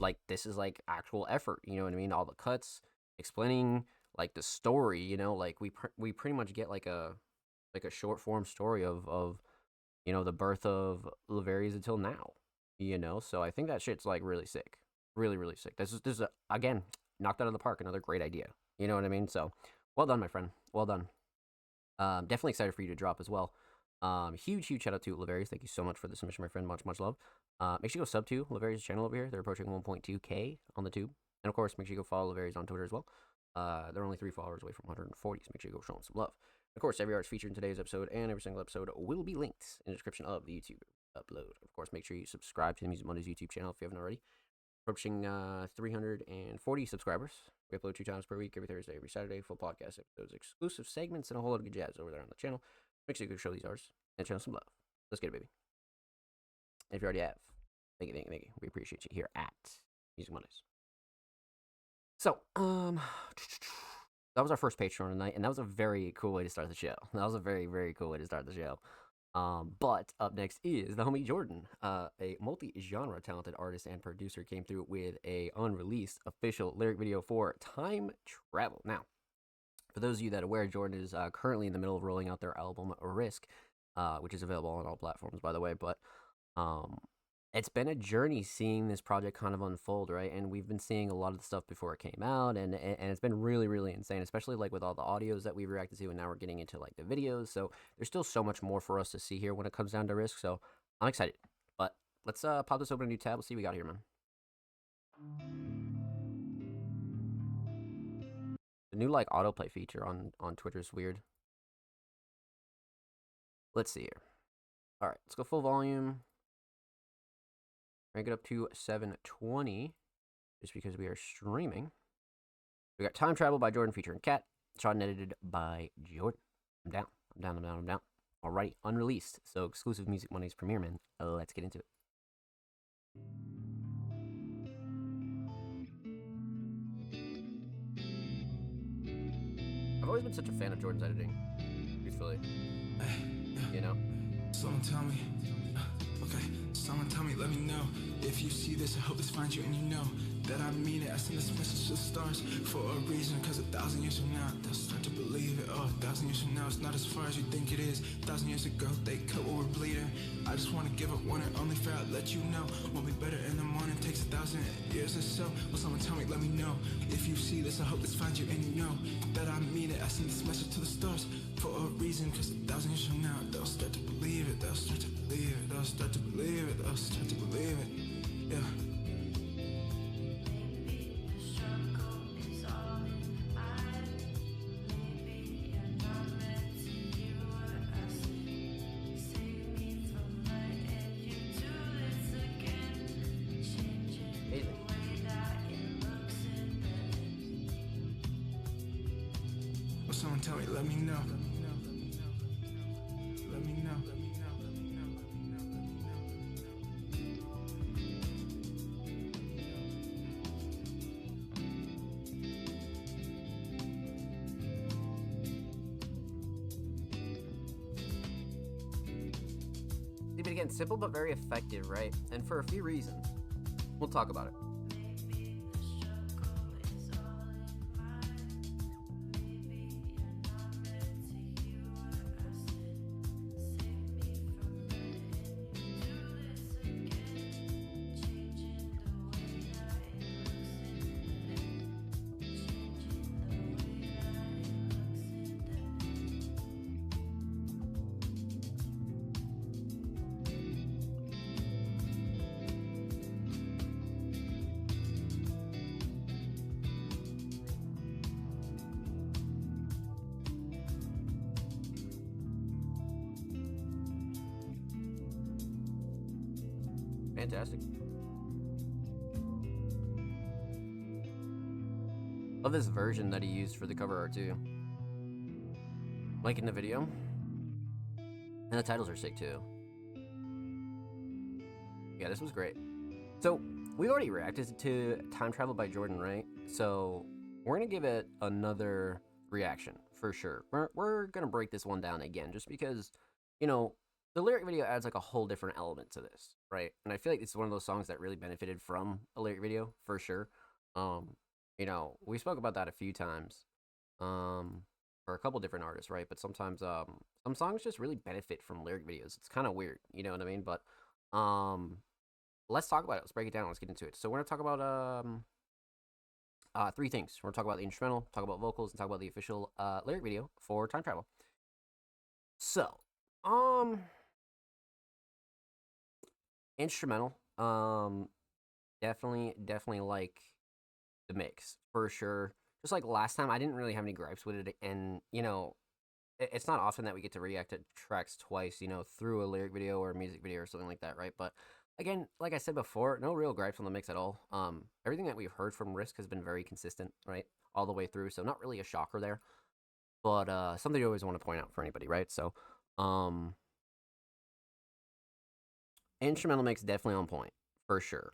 like this is like actual effort. You know what I mean? All the cuts, explaining like the story. You know, like we pretty much get like a short form story of you know the birth of Laverius until now. You know, so I think that shit's like really sick, really, really sick. This is again knocked out of the park. Another great idea. You know what I mean? So, well done, my friend. Well done. Definitely excited for you to drop as well. Huge shout out to Laverius. Thank you so much for the submission, my friend. Much love. Make sure you go sub to Laverius' channel over here. They're approaching 1.2K on the tube. And of course, make sure you go follow Laverius on Twitter as well. They're only 3 followers away from 140, so make sure you go show them some love. Of course, every artist featured in today's episode and every single episode will be linked in the description of the YouTube upload. Of course, make sure you subscribe to the Music Mondays YouTube channel if you haven't already. Approaching 340 subscribers. We upload 2 times per week, every Thursday, every Saturday, full podcast episodes, exclusive segments, and a whole lot of good jazz over there on the channel. Make sure you go show these artists and show some love. Let's get it, baby. And if you already have, thank you. We appreciate you here at Music Mondays. So, That was our first Patreon tonight, and that was a very cool way to start the show. That was a very, very cool way to start the show. But up next is the homie Jordan, a multi-genre talented artist and producer, came through with a unreleased official lyric video for Time Travel. Now, for those of you that are aware, Jordan is currently in the middle of rolling out their album Risk, which is available on all platforms, by the way. But it's been a journey seeing this project kind of unfold, right? And we've been seeing a lot of the stuff before it came out, and it's been really, really insane, especially like with all the audios that we've reacted to, and now we're getting into like the videos. So there's still so much more for us to see here when it comes down to Risk. So I'm excited. But let's pop this open a new tab. Let's see what we got here, man. The new like autoplay feature on Twitter is weird. Let's see here. All right, let's go full volume. Rank it up to 720, just because we are streaming. We got Time Travel by Jordan featuring Cat, shot and edited by Jordan. I'm down. Alrighty, unreleased, so exclusive Music Money's premiere, man. Let's get into it. I've always been such a fan of Jordan's editing, truthfully. You know?
Someone tell me, okay, someone tell me, let me know. If you see this, I hope this finds you and you know that I mean it. I send this message to the stars for a reason, cause 1,000 years from now, they'll start to believe it. Oh, 1,000 years from now, it's not as far as you think it is. 1,000 years ago, they cut what we're bleeding. I just wanna give up one and only fair, I'll let you know. We'll be better in the morning, takes 1,000 years or so. Will someone tell me, let me know. If you see this, I hope this finds you and you know that I mean it. I send this message to the stars for a reason, cause 1,000 years from now, they'll start to believe it. They'll start to believe it. They'll start to believe it. They'll start to believe it. Yeah. Will someone tell me, let me know. Let me know.
See, but again, simple but very effective, right? And for a few reasons. We'll talk about it. Fantastic. Love this version that he used for the cover art too. Like in the video. And the titles are sick too. Yeah, this was great. So, we already reacted to Time Travel by Jordan, right? So, we're going to give it another reaction, for sure. We're going to break this one down again, just because, you know, the lyric video adds like a whole different element to this, right? And I feel like it's one of those songs that really benefited from a lyric video, for sure. You know, we spoke about that a few times, for a couple different artists, right? But sometimes, some songs just really benefit from lyric videos. It's kind of weird, you know what I mean? But, let's talk about it. Let's break it down. Let's get into it. So we're gonna talk about three things. We're gonna talk about the instrumental, talk about vocals, and talk about the official lyric video for Time Travel. So, instrumental, definitely like the mix for sure. Just like last time, I didn't really have any gripes with it, and you know, it's not often that we get to react to tracks twice, you know, through a lyric video or a music video or something like that, right? But again, like I said before, no real gripes on the mix at all. Everything that we've heard from Risk has been very consistent, right, all the way through. So not really a shocker there, but something you always want to point out for anybody, right? So, instrumental mix definitely on point for sure.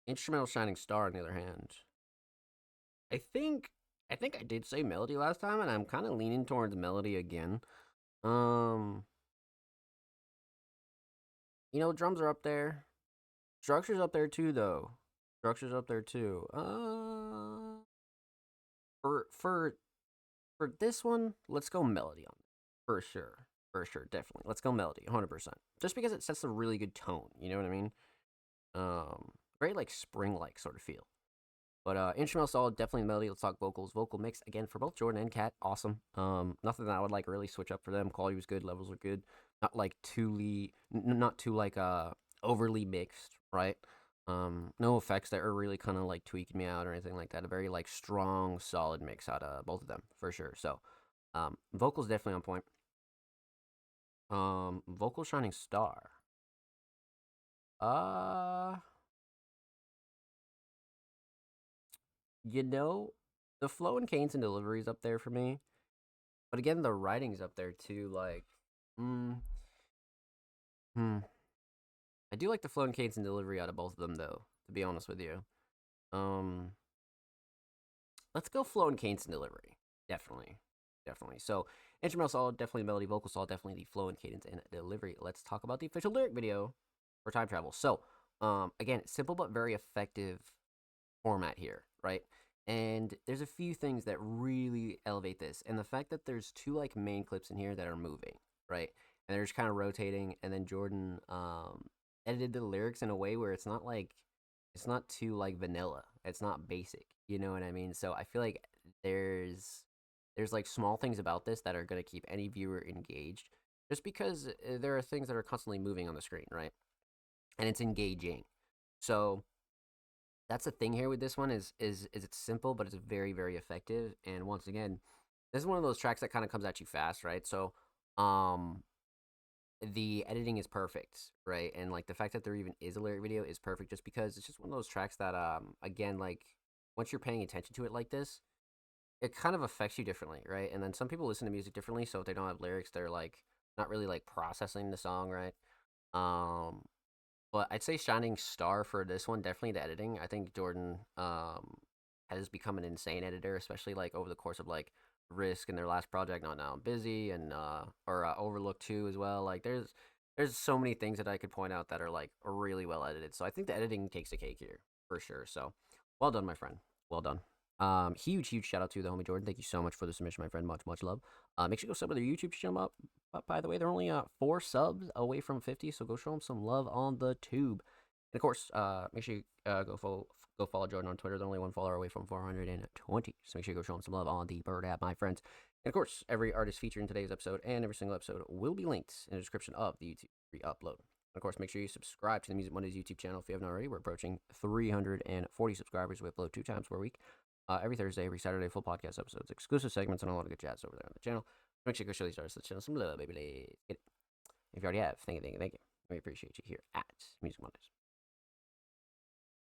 Instrumental Shining Star, on the other hand, I think I think I did say melody last time, and I'm kind of leaning towards melody again. Um, drums are up there. Structure's up there too, though. Structure's up there too. For this one, let's go melody on it. For sure. For sure, definitely. Let's go melody, 100%. Just because it sets a really good tone, you know what I mean? Very like spring-like sort of feel. But instrumental solid, definitely melody. Let's talk vocals. Vocal mix again for both Jordan and Kat, awesome. Nothing that I would like really switch up for them. Quality was good, levels were good. Not like not too like overly mixed, right? No effects that are really kind of like tweaking me out or anything like that. A very like strong, solid mix out of both of them for sure. So, vocals definitely on point. Vocal shining star. The flow and cadence and delivery is up there for me. But again, the writing's up there too. Like, I do like the flow and cadence and delivery out of both of them, though. To be honest with you, let's go flow and cadence and delivery. Definitely. So, instrumental solid, definitely melody, vocal solid, definitely the flow and cadence and delivery. Let's talk about the official lyric video for Time Travel. So, again, simple but very effective format here, right? And there's a few things that really elevate this, and the fact that there's two like main clips in here that are moving, right? And they're just kind of rotating, and then Jordan edited the lyrics in a way where it's not too like vanilla. It's not basic, you know what I mean? So I feel like there's like small things about this that are going to keep any viewer engaged, just because there are things that are constantly moving on the screen, right? And it's engaging. So that's the thing here with this one is it's simple, but it's very, very effective. And once again, this is one of those tracks that kind of comes at you fast, right? So the editing is perfect, right? And like the fact that there even is a lyric video is perfect, just because it's just one of those tracks that again, like once you're paying attention to it like this, it kind of affects you differently, right? And then some people listen to music differently, so if they don't have lyrics, they're like not really like processing the song, right? But I'd say shining star for this one, definitely the editing. I think Jordan has become an insane editor, especially like over the course of like Risk and their last project, Not Now I'm Busy, and or Overlook 2 as well. Like there's so many things that I could point out that are like really well edited. So I think the editing takes the cake here for sure. So well done, my friend. Well done. Huge shout out to the homie Jordan. Thank you so much for the submission, my friend. Much love. Make sure you go sub to their YouTube channel up. By the way, they're only 4 subs away from 50, so go show them some love on the tube. And of course, make sure you go follow Jordan on Twitter. They're only 1 follower away from 420, so make sure you go show them some love on the Bird app, my friends. And of course, every artist featured in today's episode and every single episode will be linked in the description of the YouTube re-upload. Of course, make sure you subscribe to the Music Mondays YouTube channel if you haven't already. We're approaching 340 subscribers. We upload 2 times per week. Every Thursday, every Saturday, full podcast episodes, exclusive segments, and a lot of good chats over there on the channel. Make sure you go show these artists the channel some love, baby. Let's get it. If you already have, thank you. We appreciate you here at Music Mondays.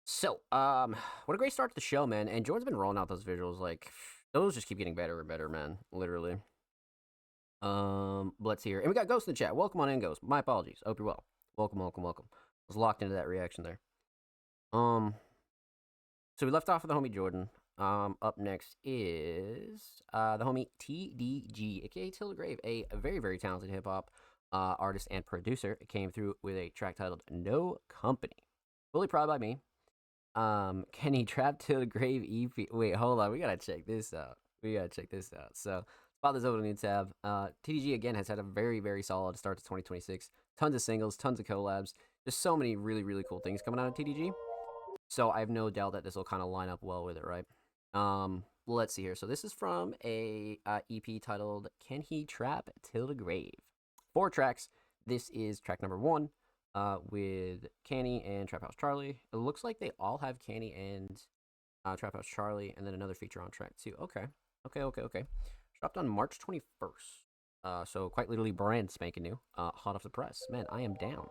So, what a great start to the show, man. And Jordan's been rolling out those visuals. Like, those just keep getting better and better, man. Literally. Let's see here. And we got Ghost in the chat. Welcome on in, Ghost. My apologies. I hope you're well. Welcome. I was locked into that reaction there. So we left off with the homie Jordan. Up next is the homie TDG, aka Till the Grave, a very, very talented hip-hop artist and producer. It came through with a track titled No Company. Fully proud by me. Kenny Trap Till the Grave EP. Wait, hold on. We gotta check this out. So, spot this over to the new tab. TDG, again, has had a very, very solid start to 2026. Tons of singles, tons of collabs. Just so many really, really cool things coming out of TDG. So, I have no doubt that this will kind of line up well with it, right? Let's see here. So this is from a EP titled Can He Trap Till the Grave. 4 tracks. This is track number 1 with Canny and Trap House Charlie. It looks like they all have Canny and Trap House Charlie, and then another feature on track 2. Okay. Dropped on March 21st. So quite literally brand spanking new. Hot off the press. Man, I am down.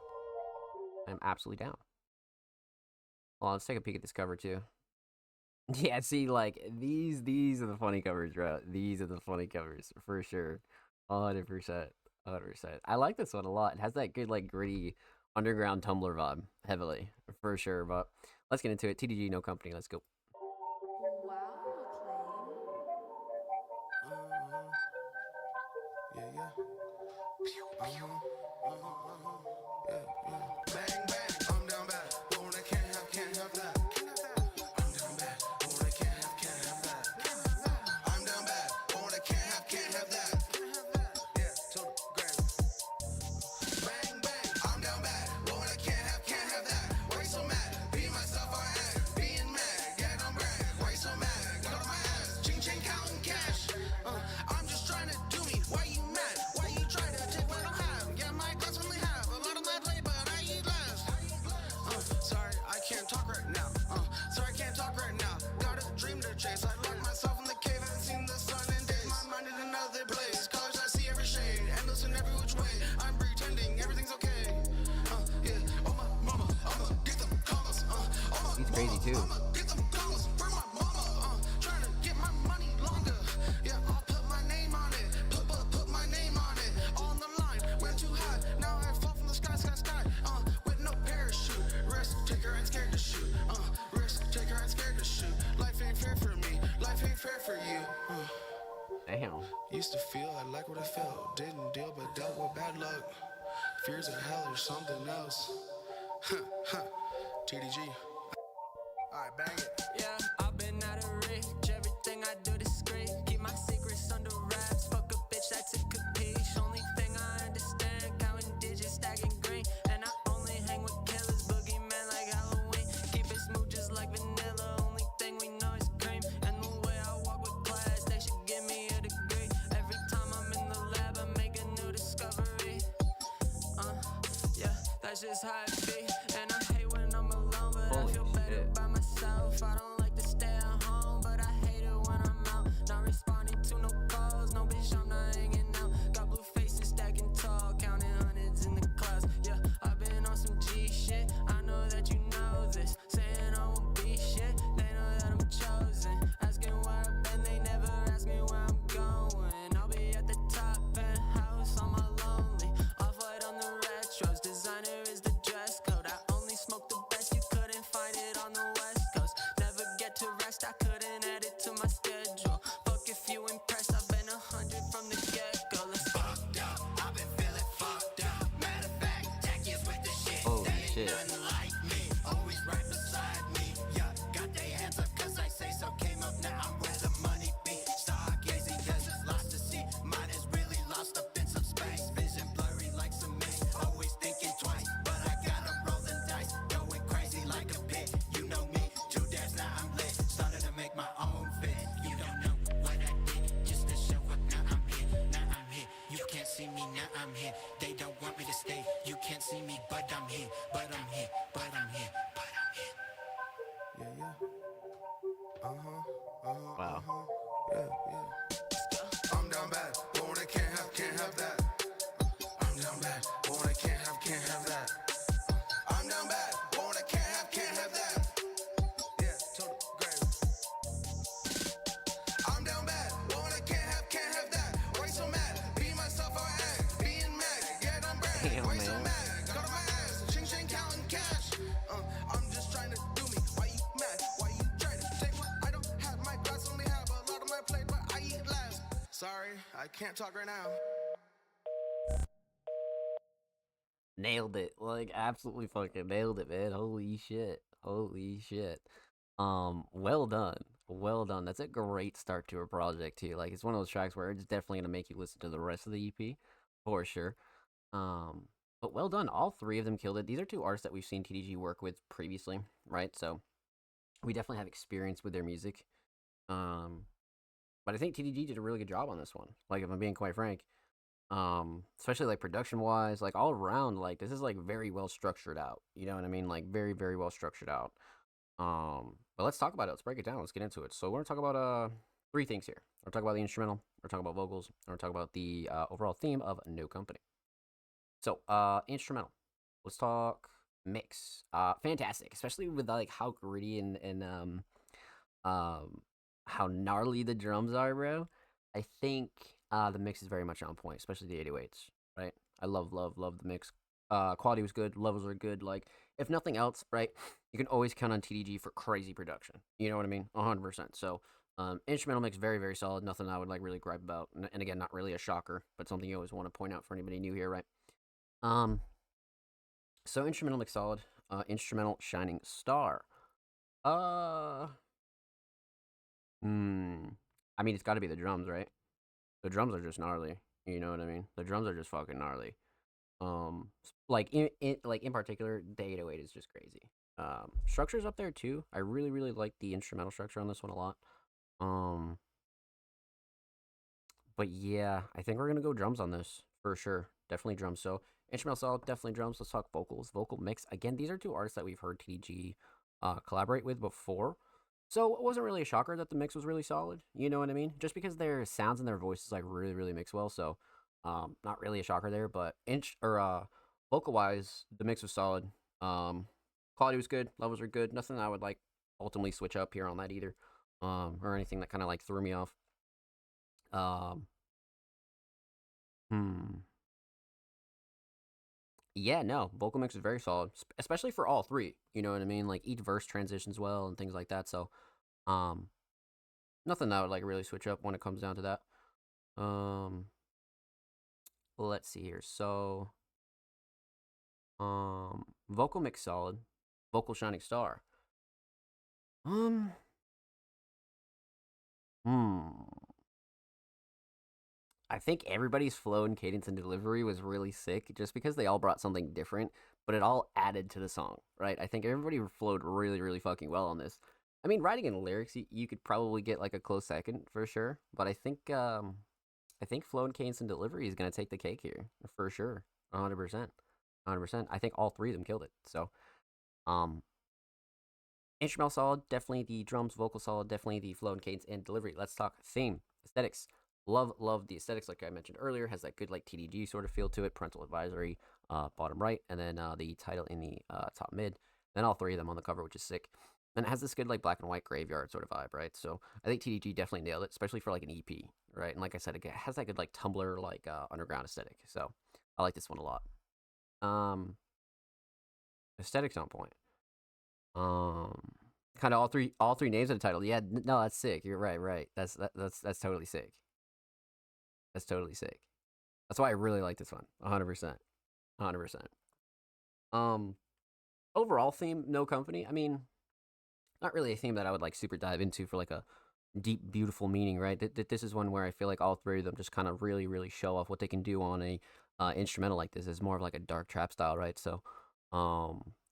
I'm absolutely down. Well, let's take a peek at this cover too. Yeah, see, like, these are the funny covers, bro. These are the funny covers, for sure. 100%. I like this one a lot. It has that good, like, gritty underground Tumblr vibe, heavily, for sure. But let's get into it. TDG, No Company, let's go.
Wow, Acclaim.
Yeah, yeah. Bang, bang, I'm down bad. But when I can't have that. I'm down bad. But when I can't have that. I'm down bad. But when I can't have that. Yeah, to the grave. Bang, bang, I'm down bad. But when I can't have that. Why you so mad? Be myself, I am. Being mad, yeah, don't brag. Why you so mad? Go to my ass. Ching, ching, counting cash. I'm just trying to do me. Why you mad? Why you try to take what I don't have? Yeah, my glass only have a lot of my plate, but I eat less. Sorry, I can't talk right now. Sorry, I can't talk right now. Got a dream to chase. I lock myself in the cave, haven't seen the sun in days. My mind in another place. Colors I see every shade, endless in every which way. I'm pretending everything's okay. Yeah. Oh my mama, I'ma get them commas. Oh my
He's crazy too.
I'ma get them commas for my mama. Trying to get my money longer. Yeah, I'll put my name on it. Put my name on it. On the line, went too high. Now I fall from the sky. With no parachute. Risk taker and scared to shoot. Risk taker and scared to shoot. Life ain't fair for me. Life ain't fair for you.
Damn.
Used to feel I like what I felt. Didn't deal but dealt with bad luck. Fears of hell or something else. TDG. Alright, bang it.
Yeah, I've been out of reach. Everything I do discreet. Keep my secrets under wraps. Fuck a bitch that's a capiche. Only thing I understand, counting digits, stacking green. And I only hang with killers, boogeyman like Halloween. Keep it smooth just like vanilla. Only thing we know is cream. And the way I walk with class, they should give me a degree. Every time I'm in the lab, I make a new discovery. Yeah, that's just how it be. And I hate when I'm alone, but I
Holy
feel better
shit.
by myself. I don't like to stay at home, but I hate it when I'm out. Not responding to no calls, no bitch, I'm not hanging out. Got blue faces stacking tall, counting hundreds in the clouds. Yeah, I've been on some G shit. I know that you know this. Saying I won't be shit, they know that I'm chosen. Asking where I've been, they never ask me where I'm going. I'll be at the top penthouse on my lonely. Off-white on the retros, designer is the dress code. I only smoke the best, you couldn't find it on the west coast. Never get to rest, I couldn't add it to my schedule. Fuck if you impressed, I've been 100 from the get-go. Let's go.
Fucked up, I've been feeling fucked up. Matter of fact, Jackie's with the shit.
Holy
They ain't
shit.
nothing like me, always right beside me. Yeah, got their hands up cause I say so. Came up now, I'm where the money be. Stargazing cause it's lost to see. Mine is really lost up in some space. Vision blurry like some mist. Always thinking twice, but I got 'em rolling dice. Going crazy like a pit. You know me, 2 days now I'm lit. Started to make my own fit. You don't know what I did just to show up. Now I'm here, now I'm here. You can't see me, now I'm here. They don't want me to stay. You can't see me, but I'm here, but I'm here, but I'm here, but I'm here.
Yeah, yeah.
Wow.
Yeah, yeah. I'm down bad, but when I can't have that. I'm down bad, but when I can't have that. I'm down bad, but when I can't have that. Yeah, to the grave. I'm down bad, but when I can't have that. Why you so mad? Be myself, I am. Being mad, yeah, don't brag.
Damn,
Why you so
man.
mad? Go to my ass, ching ching counting cash. I'm just trying to do me. Why you mad? Why you try to take what I don't have? My glass only have a lot of my plate, but I eat last. Sorry, I can't talk right now.
Nailed it. Like, absolutely fucking nailed it, man. Holy shit. Holy shit. Well done. Well done. That's a great start to a project too. Like, it's one of those tracks where it's definitely gonna make you listen to the rest of the EP for sure. But well done. All three of them killed it. These are two artists that we've seen TDG work with previously, right? So we definitely have experience with their music. But I think TDG did a really good job on this one. Like, if I'm being quite frank, especially like production wise, like all around, like this is like very well structured out. You know what I mean? Like very, very well structured out. But let's talk about it. Let's break it down. Let's get into it. So we're gonna talk about three things here. We're talking about the instrumental. We're talking about vocals. And we're talking about the overall theme of No Company. So instrumental. Let's talk mix. Fantastic, especially with like how gritty and how gnarly the drums are, bro. I think the mix is very much on point, especially the 808s, right? I love the mix. Quality was good, levels are good. Like, if nothing else, right, you can always count on TDG for crazy production. You know what I mean? 100%. So Instrumental mix very, very solid. Nothing I would like really gripe about. And again, not really a shocker, but something you always want to point out for anybody new here, right? So instrumental mix solid. Instrumental shining star. I mean, it's got to be the drums, right? The drums are just gnarly. You know what I mean? The drums are just fucking gnarly. Like in particular, the 808 is just crazy. Structure's up there too. I really, really like the instrumental structure on this one a lot. But yeah, I think we're gonna go drums on this for sure. Definitely drums. So instrumental solid, definitely drums. Let's talk vocals. Vocal mix. Again, these are two artists that we've heard TDG collaborate with before. So it wasn't really a shocker that the mix was really solid. You know what I mean? Just because their sounds and their voices like really, really mix well. So not really a shocker there. But vocal wise, the mix was solid. Quality was good. Levels were good. Nothing I would like ultimately switch up here on that either. Or anything that kind of like threw me off. Yeah, no, vocal mix is very solid, especially for all three. You know what I mean? Like each verse transitions well and things like that. So, nothing that I would like really switch up when it comes down to that. Let's see here. So, vocal mix solid, vocal shining star. I think everybody's flow and cadence and delivery was really sick just because they all brought something different, but it all added to the song, right? I think everybody flowed really, really fucking well on this. I mean, writing and lyrics, you could probably get like a close second for sure, but I think flow and cadence and delivery is gonna take the cake here for sure, 100%, 100%. I think all three of them killed it. So, instrumental solid, definitely the drums, vocal solid, definitely the flow and cadence and delivery. Let's talk theme, aesthetics. Love the aesthetics, like I mentioned earlier. Has that good like TDG sort of feel to it. Parental advisory, bottom right, and then the title in the top mid. Then all three of them on the cover, which is sick. And it has this good like black and white graveyard sort of vibe, right? So I think TDG definitely nailed it, especially for like an EP, right? And like I said, it has that good like Tumblr like underground aesthetic. So I like this one a lot. Aesthetics on point. Kind of all three names of the title. Yeah, no, that's sick. You're right. That's totally sick. That's totally sick. That's why I really like this one. 100%. 100%. Overall theme, No Company. I mean, not really a theme that I would like super dive into for like a deep, beautiful meaning, right? This is one where I feel like all three of them just kind of really, really show off what they can do on a instrumental like this. It's more of like a dark trap style, right? So,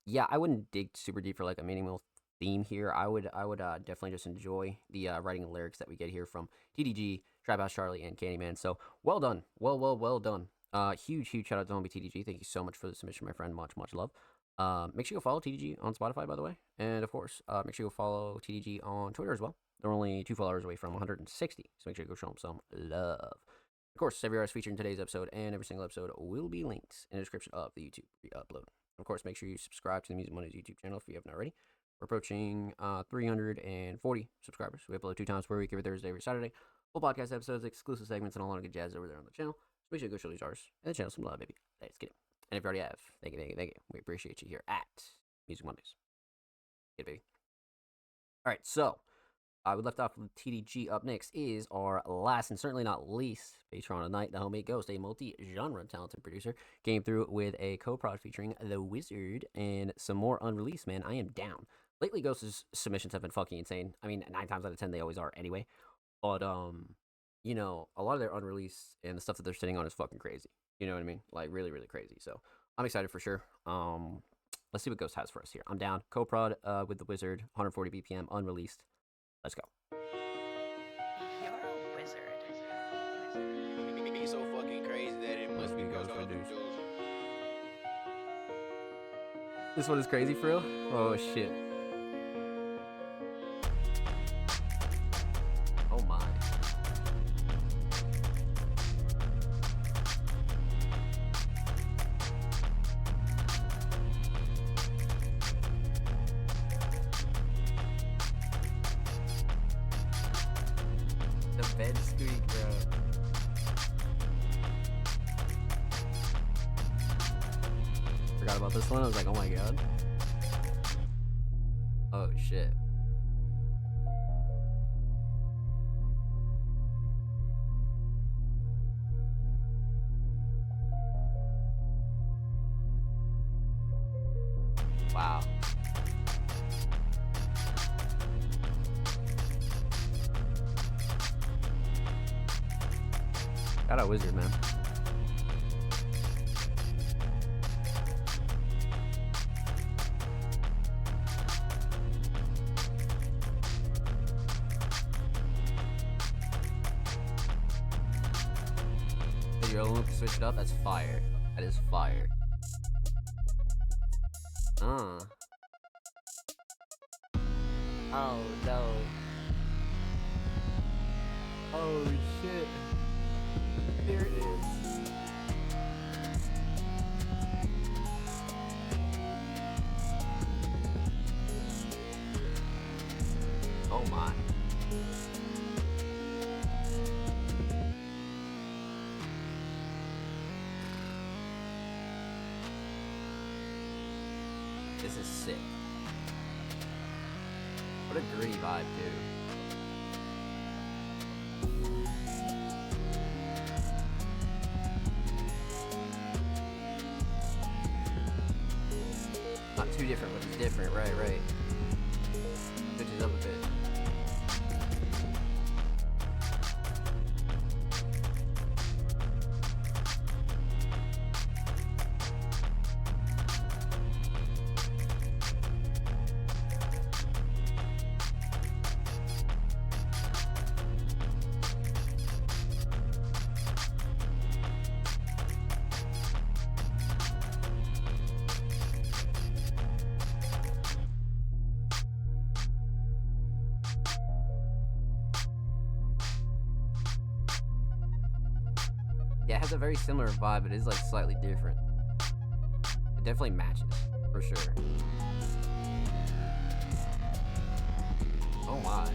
yeah, I wouldn't dig super deep for like a meaningful theme here. I would definitely just enjoy the writing and lyrics that we get here from TDG, Trap House Charlie, and Candyman. So well done, well done. Huge shout out to Homie TDG. Thank you so much for the submission, my friend. Much love. Make sure you go follow TDG on Spotify, by the way, and of course, make sure you go follow TDG on Twitter as well. They're only 2 followers away from 160, so make sure you go show them some love. Of course, every artist featured in today's episode and every single episode will be linked in the description of the YouTube re-upload. Of course, make sure you subscribe to the Music Mondays YouTube channel if you haven't already. We're approaching 340 subscribers. We upload 2 times per week, every Thursday, every Saturday. Full podcast episodes, exclusive segments, and a lot of good jazz over there on the channel. So make sure you go show these artists and the channel some love, baby. Let's get it. And if you already have, thank you. We appreciate you here at Music Mondays. Get it, baby. All right, so we left off with TDG. Up next is our last and certainly not least patron tonight, the homie Ghost, a multi-genre talented producer, came through with a co-prod featuring The Wizard and some more unreleased, man. I am down. Lately, Ghost's submissions have been fucking insane. I mean, 9 times out of 10, they always are anyway. But, you know, a lot of their unreleased and the stuff that they're sitting on is fucking crazy. You know what I mean? Like, really, really crazy. So, I'm excited for sure. Let's see what Ghost has for us here. I'm down. Co-prod with The Wizard, 140 BPM, unreleased. Let's go.
You're a wizard.
He's so fucking crazy that it must be Ghost produced.
This one is crazy for real? Oh, shit. Oh, my. The bed squeak, bro. Forgot about this one. I was like, oh my god. Oh shit. Shout out Wizard, man. Hey, you're alone to switch it up? That's fire. That is fire. Oh no. Oh shit. There it is. Oh my. This is sick. What a gritty vibe, too. Not too different, but it's different. Right. Switches up a bit. Yeah, it has a very similar vibe, but it is like slightly different. It definitely matches, for sure. Oh my.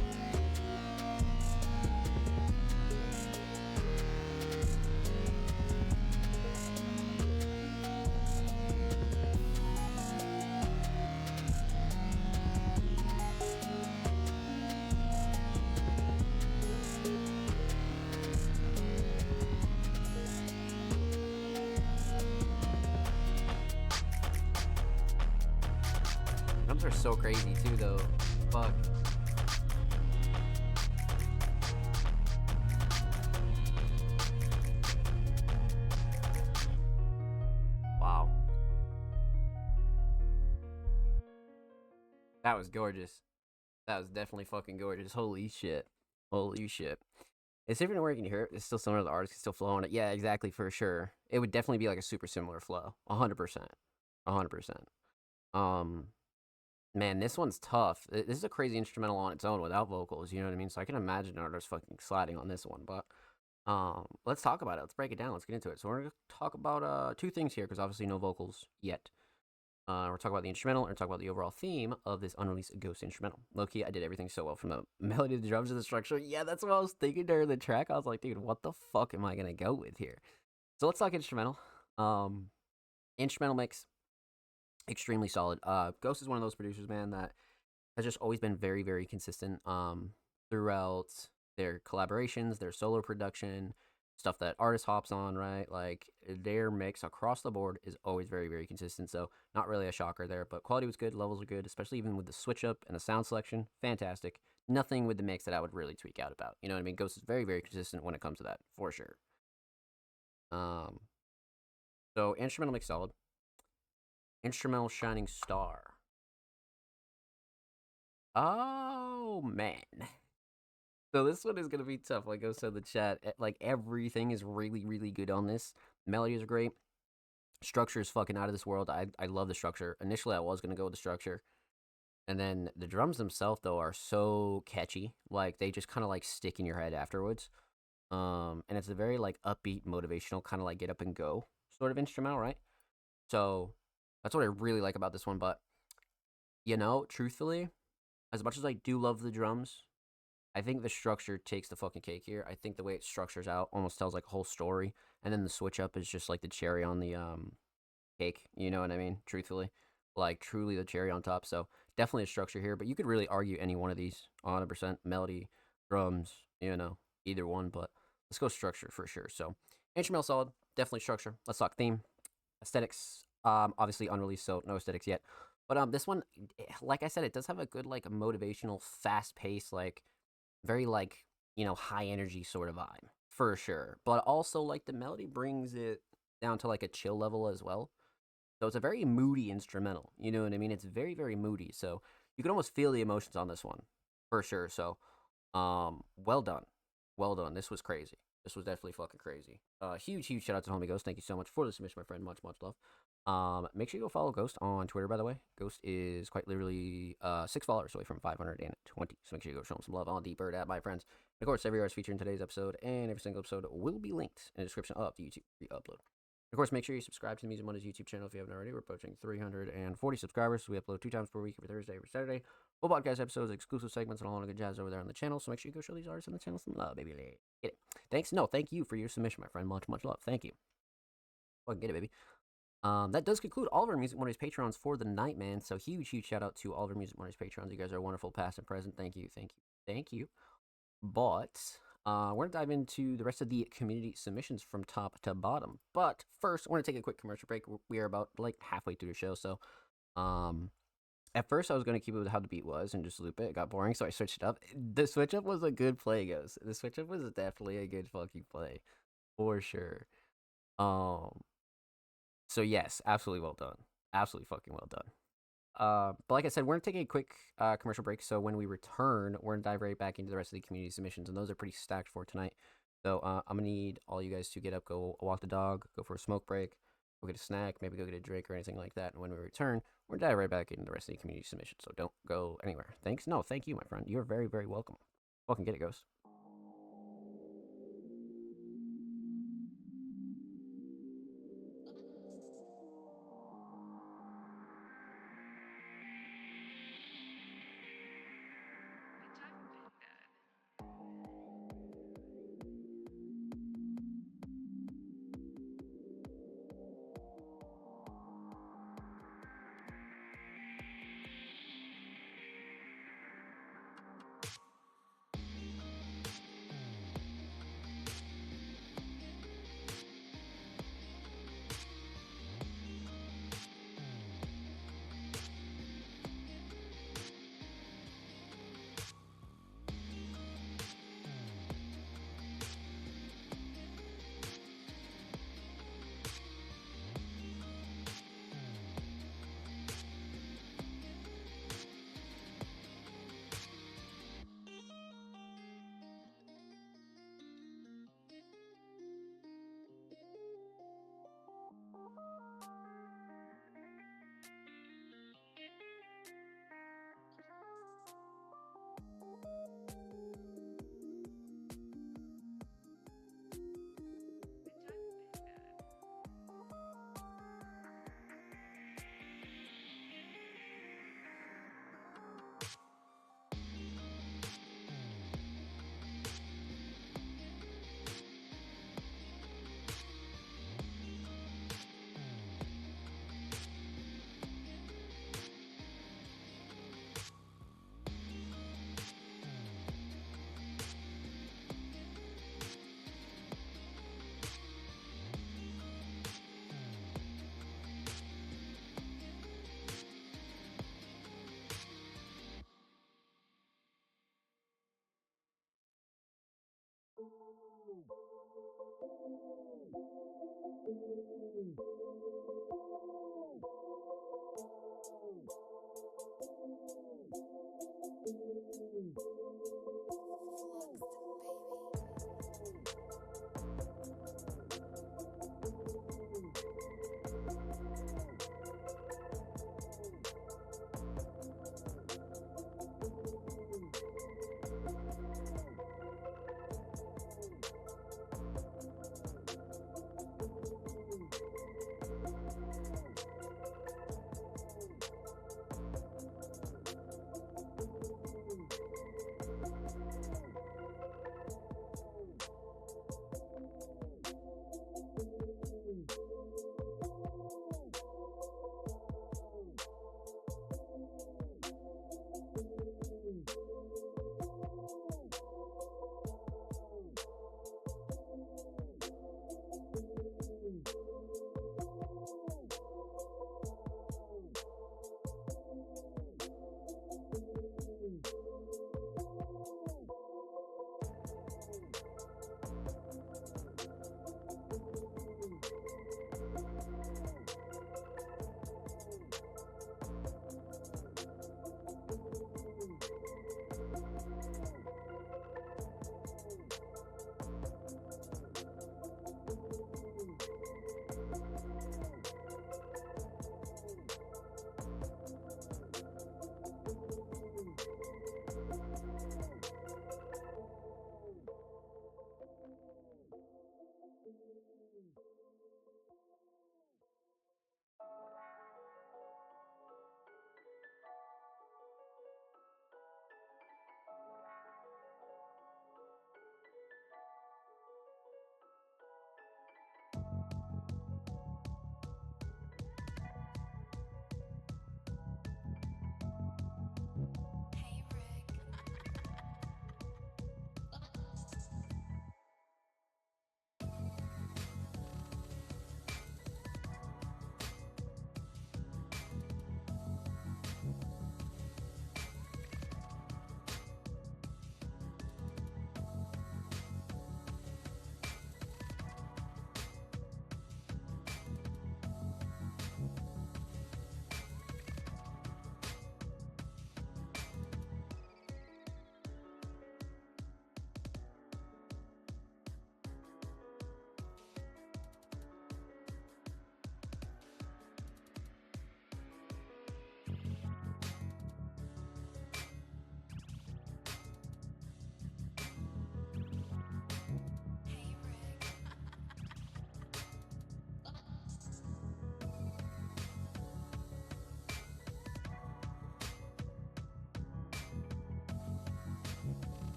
Drums are so crazy too, though. Fuck. Wow. That was gorgeous. That was definitely fucking gorgeous. Holy shit. Holy shit. It's different where you can hear it. It's still similar to the artist. Can still flow on it. Yeah, exactly, for sure. It would definitely be like a super similar flow. 100%. 100%. Man, this one's tough. This is a crazy instrumental on its own without vocals, you know what I mean? So I can imagine artists fucking sliding on this one, but let's talk about it. Let's break it down. Let's get into it. So we're going to talk about two things here, because obviously no vocals yet. We're talking about the instrumental, and we're talking about the overall theme of this unreleased Ghost instrumental. Low-key, I did everything so well, from the melody to the drums to the structure. Yeah, that's what I was thinking during the track. I was like, dude, what the fuck am I going to go with here? So let's talk instrumental. Instrumental mix, extremely solid. Ghost is one of those producers, man, that has just always been very, very consistent throughout their collaborations, their solo production, stuff that artist hops on, right? Like, their mix across the board is always very, very consistent. So not really a shocker there, but quality was good, levels were good, especially even with the switch up and the sound selection. Fantastic. Nothing with the mix that I would really tweak out about. You know what I mean? Ghost is very, very consistent when it comes to that, for sure. So instrumental mix solid. Instrumental Shining Star. Oh, man. So this one is going to be tough. Like I said in the chat, like everything is really, really good on this. Melodies are great. Structure is fucking out of this world. I love the structure. Initially, I was going to go with the structure. And then the drums themselves, though, are so catchy. Like, they just kind of, like, stick in your head afterwards. And it's a very, like, upbeat, motivational, kind of, like, get up and go sort of instrumental, right? So that's what I really like about this one. But, you know, truthfully, as much as I do love the drums, I think the structure takes the fucking cake here. I think the way it structures out almost tells, like, a whole story. And then the switch up is just, like, the cherry on the cake. You know what I mean? Truthfully. Like, truly the cherry on top. So definitely a structure here. But you could really argue any one of these. 100%. Melody, drums, you know, either one. But let's go structure for sure. So instrumental solid. Definitely structure. Let's talk theme. Aesthetics. Obviously unreleased, so no aesthetics yet. But this one, like I said, it does have a good, like, motivational, fast-paced, like, very, like, you know, high energy sort of vibe. for sure. But also, like, the melody brings it down to like a chill level as well. So it's a very moody instrumental. You know what I mean? It's very, very moody. So you can almost feel the emotions on this one, for sure. So, well done, well done. This was crazy. This was definitely fucking crazy. Huge, huge shout out to Homie Ghost. Thank you so much for the submission, my friend. Much, much love. Make sure you go follow Ghost on Twitter, by the way. Ghost is quite literally 6 followers away from 520. So make sure you go show him some love on the Bird app, my friends. And of course, every artist featured in today's episode and every single episode will be linked in the description of the YouTube re-upload. Of course, make sure you subscribe to the Music Mondays YouTube channel if you haven't already. We're approaching 340 subscribers. So we upload 2 times per week, every Thursday, every Saturday. Full podcast episodes, exclusive segments, and all the good jazz over there on the channel. So make sure you go show these artists on the channel some love, baby. Get it. Thanks. No, thank you for your submission, my friend. Much, much love. Thank you. Fucking get it, baby. That does conclude all of our Music Mondays Patrons for the night, man. So huge, huge shout out to all of our Music Mondays Patrons. You guys are wonderful, past and present. Thank you, thank you, thank you. But we're going to dive into the rest of the community submissions from top to bottom. But first, I want to take a quick commercial break. We are about like halfway through the show. So at first, I was going to keep it with how the beat was and just loop it. It got boring, so I switched it up. The switch up was a good play, guys. The switch up was definitely a good fucking play. For sure. So yes, absolutely well done. Absolutely fucking well done. But like I said, we're gonna take a quick commercial break. So when we return, we're gonna dive right back into the rest of the community submissions, and those are pretty stacked for tonight. So I'm gonna need all you guys to get up, go walk the dog, go for a smoke break, go get a snack, maybe go get a drink or anything like that. And when we return, we're gonna dive right back into the rest of the community submissions. So don't go anywhere. Thanks. No, thank you, my friend. You're very, very welcome. Fucking get it, Ghost.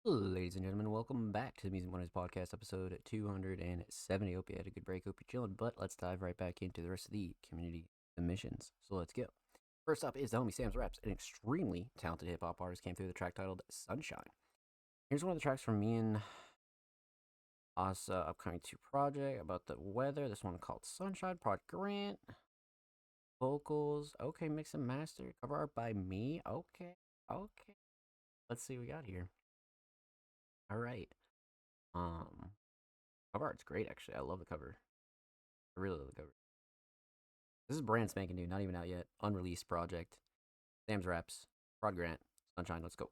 Ladies and gentlemen, welcome back to the Music Mondays podcast, episode 270. Hope you had a good break, hope you're chilling, but let's dive right back into the rest of the community submissions. So let's go. First up is the homie Sam's Raps, an extremely talented hip hop artist, came through the track titled Sunshine. Here's one of the tracks from me and Asa upcoming 2 project about the weather. This one called Sunshine, Project Grant. Vocals, okay, mix and master, cover art by me. Okay. Let's see what we got here. All right. Cover art's great, actually. I love the cover. I really love the cover. This is brand spanking new, not even out yet. Unreleased project. Sam's Raps, Prod Grant, Sunshine. Let's go.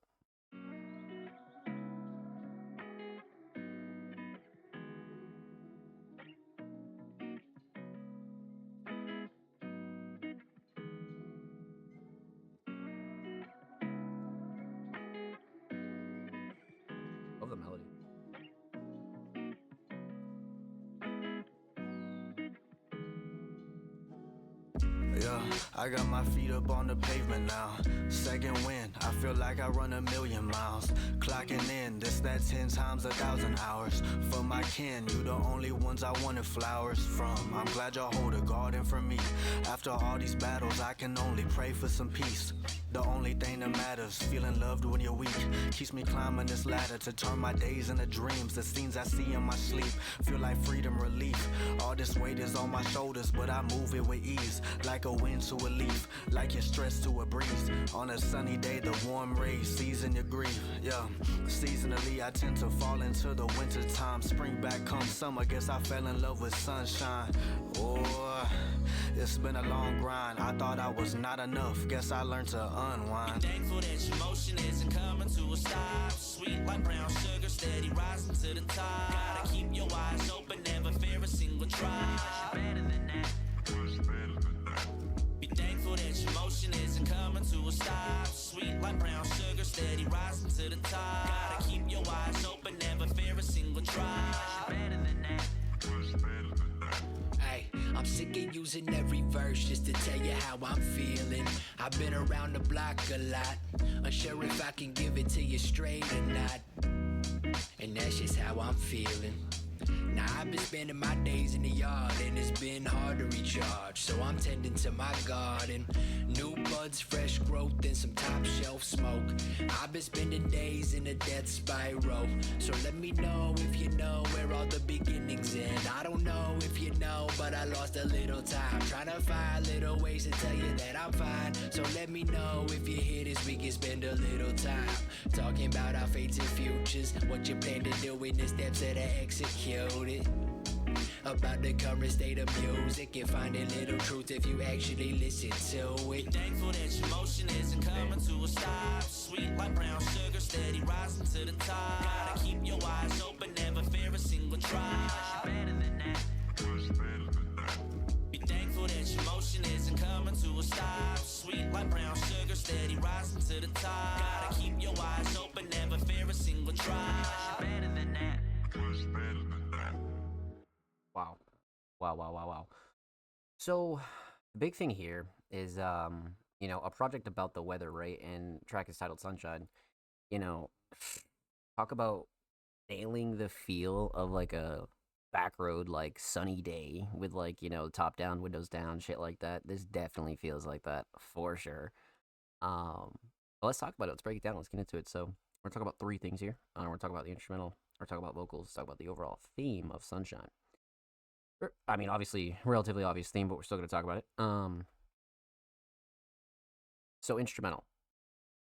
Love the melody.
Yeah, I got my feet up on the pavement now. Second wind, I feel like I run 1,000,000 miles. Clocking in, this that 10 times 1,000 hours. For my kin, you the only ones I wanted flowers from. I'm glad y'all hold a garden for me. After all these battles, I can only pray for some peace. The only thing that matters, feeling loved when you're weak, keeps me climbing this ladder to turn my days into dreams. The scenes I see in my sleep feel like freedom, relief. All this weight is on my shoulders, but I move it with ease. Like a wind to a leaf, like your stress to a breeze. On a sunny day, the warm rays season your grief. Yeah, seasonally I tend to fall into the winter time. Spring back comes summer, guess I fell in love with sunshine. Oh, it's been a long grind. I thought I was not enough, guess I learned to unwind.
Be thankful that your motion isn't coming to a stop. Sweet like brown sugar, steady rising to the top. Gotta keep your eyes open, never fear a single try. Better than that. Be thankful that your motion isn't coming to a stop. Sweet like brown sugar, steady rising to the top. Gotta keep your eyes open, never fear a single try. Better than that.
Ay, I'm sick of using every verse just to tell you how I'm feeling. I've been around the block a lot, unsure if I can give it to you straight or not. And that's just how I'm feeling. Now I've been spending my days in the yard and it's been hard to recharge, so I'm tending to my garden. New buds, fresh growth, and some top shelf smoke. I've been spending days in a death spiral, so let me know if you know where all the beginnings end. I don't know if you know, but I lost a little time trying to find little ways to tell you that I'm fine. So let me know if you're here this week and spend a little time talking about our fates and futures, what you plan to do in the steps that are executed, about the current state of music and finding little truth if you actually listen to it.
Be thankful that your motion isn't coming to a stop. Sweet like brown sugar, steady rising to the top. Gotta keep your eyes open, never fear a single try. Better than that. Be thankful that your motion isn't coming to a stop. Sweet like brown sugar, steady rising to the top. Gotta keep your eyes open, never fear a single try. Better than that.
Wow. So, the big thing here is, a project about the weather, right? And track is titled Sunshine. Talk about nailing the feel of like a back road, like sunny day with like, top down, windows down, shit like that. This definitely feels like that for sure. But let's talk about it. Let's break it down. Let's get into it. So, we're talking about 3 things here. We're talking about the instrumental, we're talking about vocals, talk about the overall theme of Sunshine. I mean, obviously, relatively obvious theme, but we're still going to talk about it. So instrumental.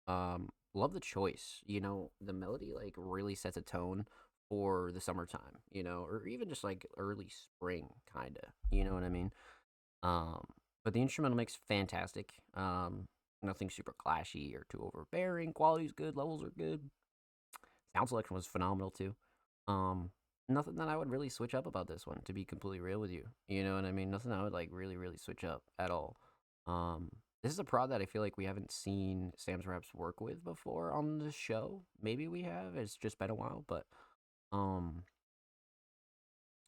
Love the choice. The melody like really sets a tone for the summertime. Or even just like early spring, kind of. You know what I mean? But the instrumental makes fantastic. Nothing super clashy or too overbearing. Quality's good. Levels are good. Sound selection was phenomenal too. Nothing that I would really switch up about this one, to be completely real with you. You know what I mean? Nothing I would like really, really switch up at all. This is a prod that I feel like we haven't seen Sam's Raps work with before on the show. Maybe we have. It's just been a while, but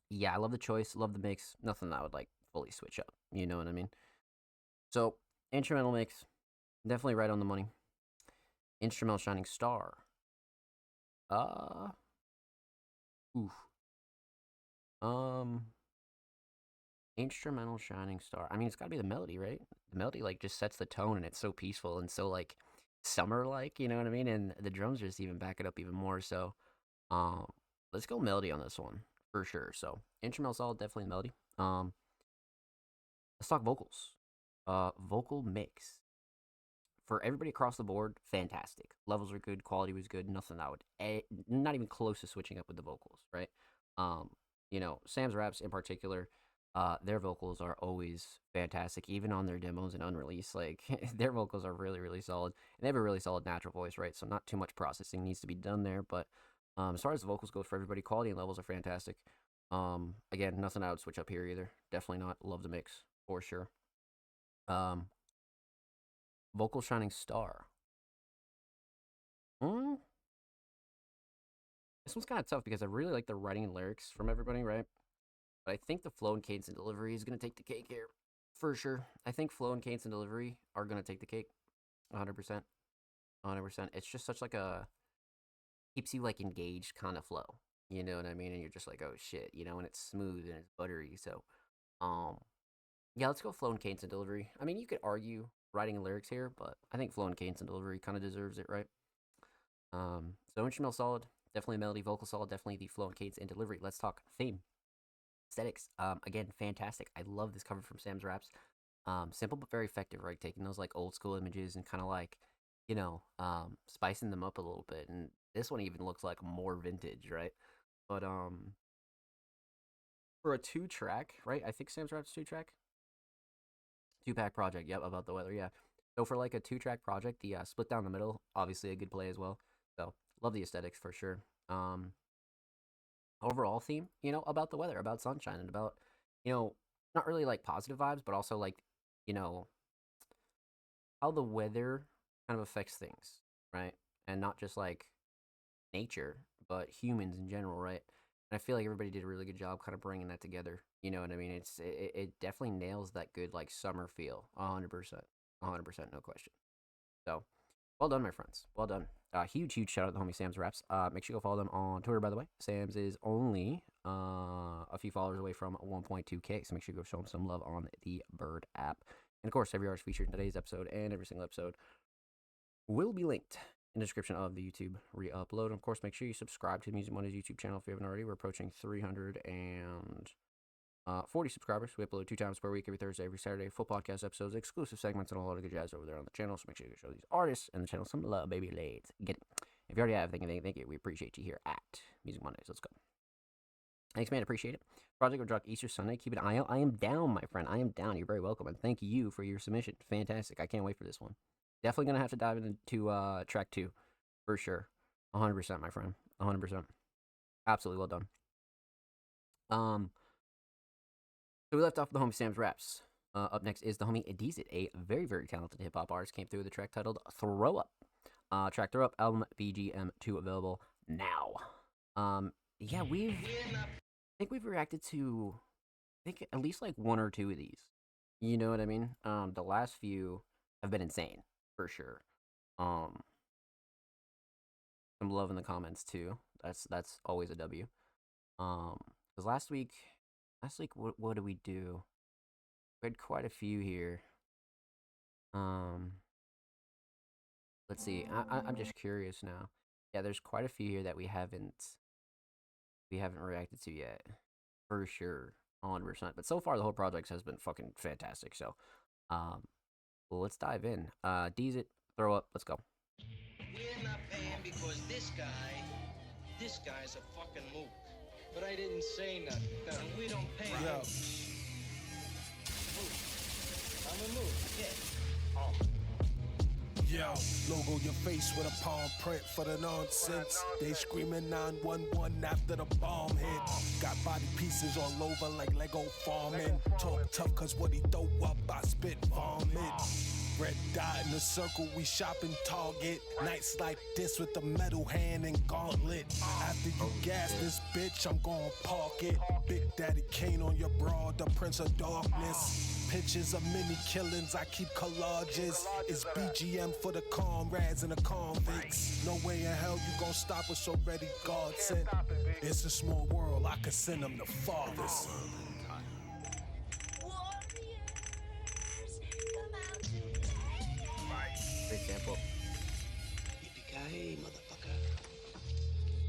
yeah, I love the choice, love the mix. Nothing that I would like fully switch up. You know what I mean? So instrumental mix, definitely right on the money. Instrumental shining star. Uh, oof. Um, Instrumental Shining Star. I mean, it's got to be the melody, right? The melody like just sets the tone, and it's so peaceful and so like summer-like. You know what I mean? And the drums just even back it up even more. So, um, let's go melody on this one for sure. So, instrumental solid, definitely melody. Let's talk vocals. Vocal mix for everybody across the board, fantastic. Levels are good, quality was good, nothing I would, not even close to switching up with the vocals, right? You know, Sam's Raps in particular, their vocals are always fantastic, even on their demos and unreleased. Like, their vocals are really, really solid, and they have a really solid natural voice, right? So not too much processing needs to be done there, but as far as the vocals go for everybody, quality and levels are fantastic. Again, nothing I would switch up here either. Definitely not. Love the mix, for sure. Vocal Shining Star. This one's kind of tough because I really like the writing and lyrics from everybody, right? But I think the flow and cadence and delivery is going to take the cake here, for sure. I think flow and cadence and delivery are going to take the cake, 100%. 100%. It's just such like a, keeps you like engaged kind of flow. You know what I mean? And you're just like, oh shit, you know, and it's smooth and it's buttery. So, yeah, let's go flow and cadence and delivery. I mean, you could argue writing and lyrics here, but I think flow and cadence and delivery kind of deserves it, right? So instrumental solid, definitely melody, vocal solid, definitely the flow and cadence and delivery. Let's talk theme. Aesthetics, again, fantastic. I love this cover from Sam's Raps. Simple but very effective, right? Taking those like old school images and kind of like, you know, spicing them up a little bit. And this one even looks like more vintage, right? But for a 2-track, right? I think Sam's Raps 2-track. 2-pack project, yep, about the weather, yeah. So for like a 2-track project, the split down the middle, obviously a good play as well. So love the aesthetics for sure. Overall theme, you know, about the weather, about sunshine, and about, you know, not really like positive vibes, but also like, you know, how the weather kind of affects things, right? And not just like nature, but humans in general, right? And I feel like everybody did a really good job kind of bringing that together. You know what I mean? It definitely nails that good like summer feel, 100%, 100%, no question. So, well done, my friends. Well done. Huge shout out to the homie Sam's Raps. Make sure you go follow them on Twitter, by the way. Sam's is only a few followers away from 1.2K, so make sure you go show him some love on the Bird app. And of course, every artist featured in today's episode and every single episode will be linked in the description of the YouTube re-upload. And of course, make sure you subscribe to the Music Mondays YouTube channel if you haven't already. We're approaching 340 subscribers. We upload 2 times per week, every Thursday, every Saturday. Full podcast episodes, exclusive segments, and a lot of good jazz over there on the channel. So make sure you show these artists and the channel some love, baby. Let's get it. If you already have, thank you. We appreciate you here at Music Mondays. Let's go. Thanks, man. Appreciate it. Project will drop Easter Sunday. Keep an eye out. I am down, my friend. I am down. You're very welcome. And thank you for your submission. Fantastic. I can't wait for this one. Definitely going to have to dive into track 2 for sure. 100%, my friend. 100%. Absolutely well done. So we left off with the homie Sam's Raps. Up next is the homie Deezit, a very, very talented hip-hop artist. Came through with a track titled Throw Up. Track Throw Up, album BGM2 available now. Yeah, I think we've reacted to, at least like 1 or 2 of these. You know what I mean? The last few have been insane, for sure. Some love in the comments, too. That's always a W. Because last week, what did we do? We had quite a few here. Let's see. I'm just curious now. Yeah, there's quite a few here that we haven't reacted to yet, for sure, 100%. But so far, the whole project has been fucking fantastic. So, well, let's dive in. Deezit, Throw Up. Let's go.
We're not paying because this guy's a fucking mook. But I didn't say nothing. No, we don't pay.
Yo.
I'm a mook. Yeah.
Oh. Yo, logo your face with a palm print for the nonsense. They screaming 911 after the bomb hit. Got body pieces all over like Lego farming. Talk tough cause what he throw up, I spit vomit. Red dot in the circle, we shopping Target. Nights like this with the metal hand and gauntlet. After you gas this bitch, I'm gon' park it. Big Daddy Kane on your broad, the Prince of Darkness. Pictures of many killings, I keep collages. It's BGM for the comrades and the convicts. No way in hell you gon' stop us already, God sent. It's a small world, I could send them the farthest.
Great example.
Yippee-ki-yay, motherfucker.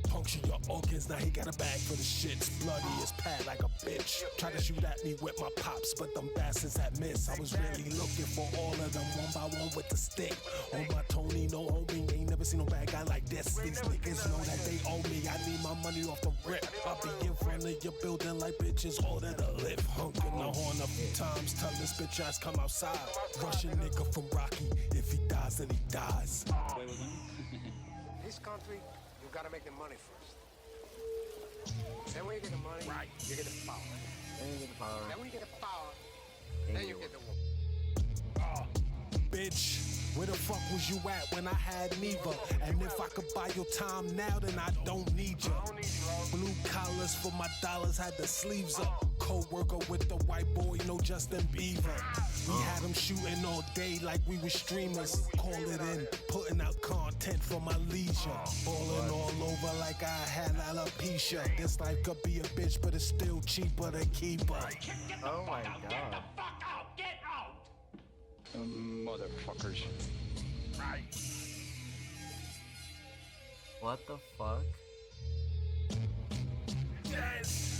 Puncture your organs, now he got a bag for the shits. Bloody as pad like a bitch. Try to shoot at me with my pops, but them bastards had miss. I was really looking for all of them one by one with the stick. On my Tony, no homie, ain't never seen no bad guy like this. These niggas know that they owe me, I need my money off the rip. I'll be in front of your building like bitches order to live. Honking the horn a few times, tell this bitch ass come outside. Russian nigga from Rocky, if he dies, then he dies.
This country, you gotta make the money first. Then when you get the money, right, you get the power.
Then you get the power.
Then when you get the power, then you get the woman.
Bitch, where the fuck was you at when I had neither? And if I could buy your time now, then I don't need you. Blue collars for my dollars, had the sleeves up. Co-worker with the white boy, no Justin Bieber. We had them shooting all day like we were streamers. Call it in, putting out content for my leisure. Balling all over like I had alopecia. This life could be a bitch, but it's still cheaper to keep her.
Oh my god.
Motherfuckers. Right.
What the fuck?
Yes.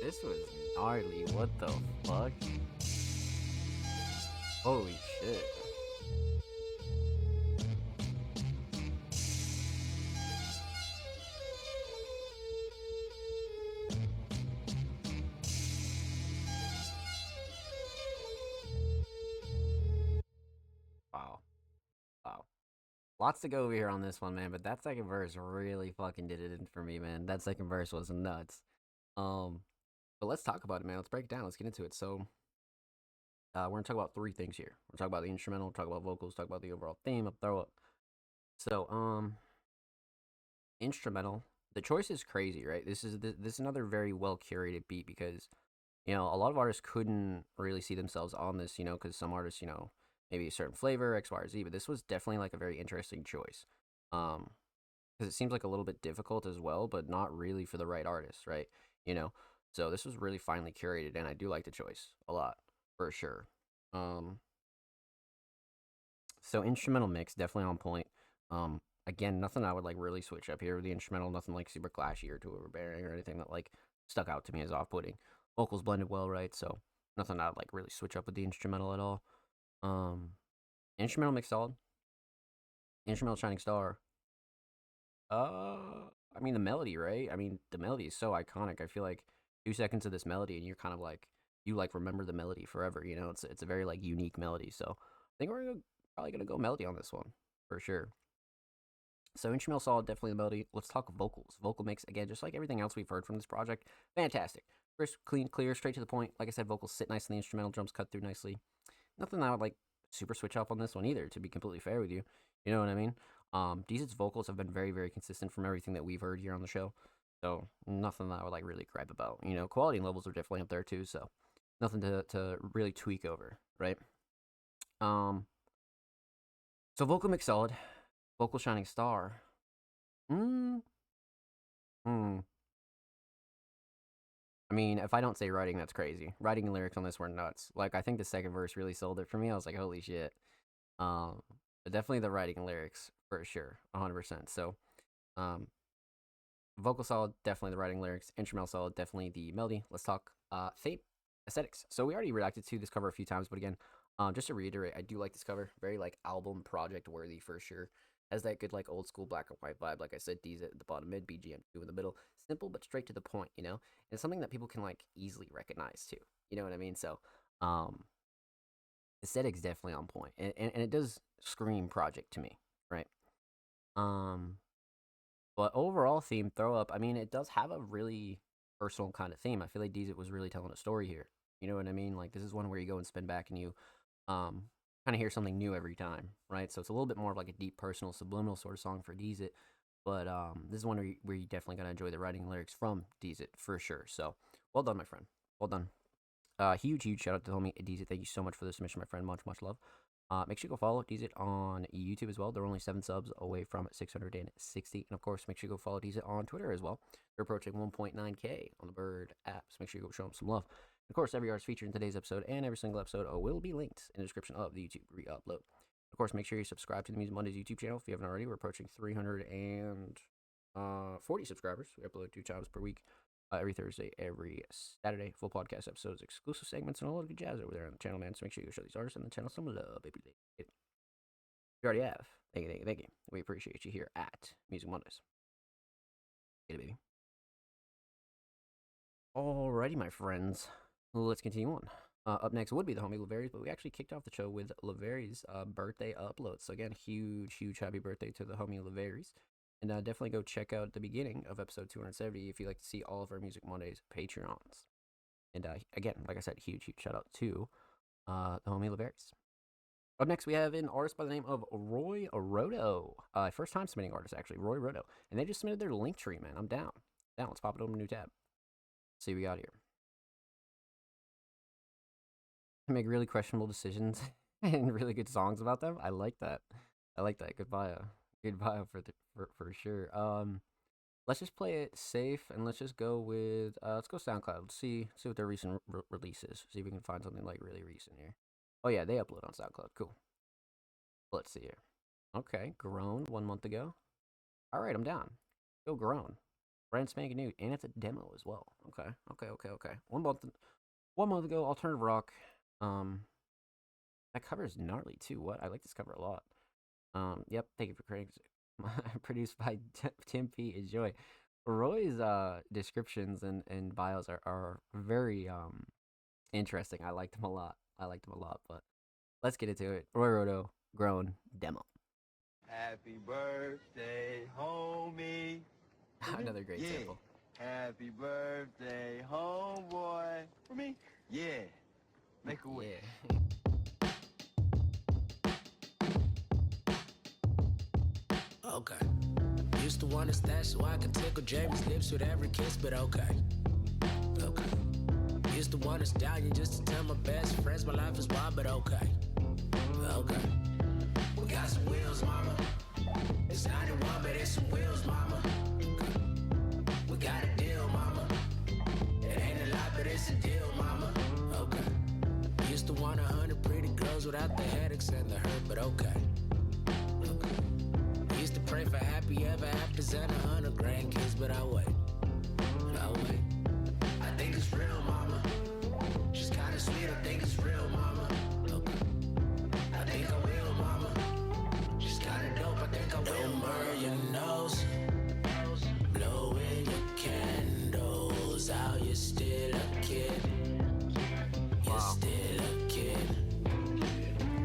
This was gnarly. What the fuck? Holy shit. Wow. Wow. Lots to go over here on this one, man, but that second verse really fucking did it in for me, man. That second verse was nuts. But let's talk about it, man. Let's break it down. Let's get into it. So, we're gonna talk about three things here. We're gonna talk about the instrumental, talk about vocals, talk about the overall theme of Throw Up. So, instrumental. The choice is crazy, right? This is another very well curated beat because, you know, a lot of artists couldn't really see themselves on this, you know, because some artists, you know, maybe a certain flavor, X, Y, or Z. But this was definitely like a very interesting choice. Because it seems like a little bit difficult as well, but not really for the right artist, right? You know. So this was really finely curated, and I do like the choice a lot, for sure. So instrumental mix, definitely on point. Again, nothing I would like really switch up here with the instrumental, nothing like super clashy or too overbearing or anything that like stuck out to me as off-putting. Vocals blended well, right? So nothing I would like really switch up with the instrumental at all. Instrumental mix solid. Instrumental shining star. I mean the melody, right? I mean the melody is so iconic. I feel like 2 seconds of this melody and you're kind of like you like remember the melody forever, you know. It's a very like unique melody. So I think we're probably gonna go melody on this one for sure. So instrumental solid, definitely the melody. Let's talk vocals. Vocal mix, again, just like everything else we've heard from this project, fantastic. Crisp, clean, clear, straight to the point. Like I said, vocals sit nice in the instrumental, drums cut through nicely. Nothing I would like super switch up on this one either, to be completely fair with you. You know what I mean? Deezit's vocals have been very, very consistent from everything that we've heard here on the show. So nothing that I would like really gripe about. You know, quality and levels are definitely up there too. So nothing to really tweak over, right? So vocal mix solid, vocal shining star. I mean, if I don't say writing, that's crazy. Writing and lyrics on this were nuts. Like, I think the second verse really sold it for me. I was like, holy shit. But definitely the writing and lyrics for sure, 100%. So, vocal solid, definitely the writing and lyrics. Instrumental solid, definitely the melody. Let's talk theme, aesthetics. So we already reacted to this cover a few times, but again, just to reiterate, I do like this cover. Very like album project worthy for sure. Has that good like old school black and white vibe. Like I said, Deezit at the bottom, mid, BGM2 in the middle. Simple but straight to the point, you know. And it's something that people can like easily recognize too. You know what I mean? So, aesthetics definitely on point, and it does scream project to me, right? But overall theme, Throw Up. I mean, it does have a really personal kind of theme. I feel like Deezit was really telling a story here. You know what I mean? Like, this is one where you go and spin back and you kind of hear something new every time, right? So it's a little bit more of like a deep, personal, subliminal sort of song for Deez It. But this is one where you definitely got to enjoy the writing and lyrics from Deez It for sure. So, well done, my friend. Well done. Huge shout out to the homie Deez It. Thank you so much for the submission, my friend. Much love. Make sure you go follow Deez It on YouTube as well. They're only 7 subs away from 660. And of course, make sure you go follow Deez It on Twitter as well. They're approaching 1.9K on the Bird app. So make sure you go show them some love. Of course, every artist featured in today's episode and every single episode will be linked in the description of the YouTube re-upload. Of course, make sure you subscribe to the Music Mondays YouTube channel if you haven't already. We're approaching 340 subscribers. We upload 2 times per week, every Thursday, every Saturday. Full podcast episodes, exclusive segments, and a lot of good jazz over there on the channel, man. So make sure you go show these artists on the channel some love, baby. You already have. Thank you. We appreciate you here at Music Mondays. Get it, baby. Alrighty, my friends. Let's continue on. Up next would be the homie Laveri's, but we actually kicked off the show with Laveri's birthday upload. So again, huge happy birthday to the homie Laveri's. And definitely go check out the beginning of episode 270 if you'd like to see all of our Music Mondays Patreons. And again, like I said, huge shout out to the homie Laveri's. Up next, we have an artist by the name of Roy Roto. First time submitting artist, actually, Roy Roto. And they just submitted their link tree, man. I'm down. Let's pop it open a new tab. Let's see what we got here. Make really questionable decisions and really good songs about them. I like that. Good bio for sure. Let's just play it safe and let's just go with let's go SoundCloud. Let's see what their recent release is. See if we can find something like really recent here. Oh yeah, they upload on SoundCloud. Cool. Let's see here. Okay, Grown 1 month ago. All right, I'm down. Go Grown. Brand spanking new, and it's a demo as well. Okay. 1 month ago, alternative rock. That cover is gnarly too. What? I like this cover a lot. Yep. Thank you for creating. Produced by Tim P. Enjoy. Roy's descriptions and bios are very interesting. I liked them a lot. But let's get into it. Roy Roto, Grown, demo.
Happy birthday, homie.
Another great sample.
Happy birthday, homeboy. For me? Yeah. Make a wish.
Okay. Used to want to stash so I can tickle Jamie's lips with every kiss, but okay. Used to want a stallion just to tell my best friends my life is wild, but okay. We got some wheels, mama. It's 91, but it's some wheels, mama. We got a deal, mama. It ain't a lot, but it's a deal, mama. Used to want 100 pretty girls without the headaches and the hurt, but okay. Used to pray for happy ever afters and 100 grandkids, but I wait. I think it's real, mama. She's kinda sweet, I think it's real, mama. I think I will, mama. She's kinda dope, I think I will. Don't burn your nose, blowing your candles out. You're still a kid. You're still a kid.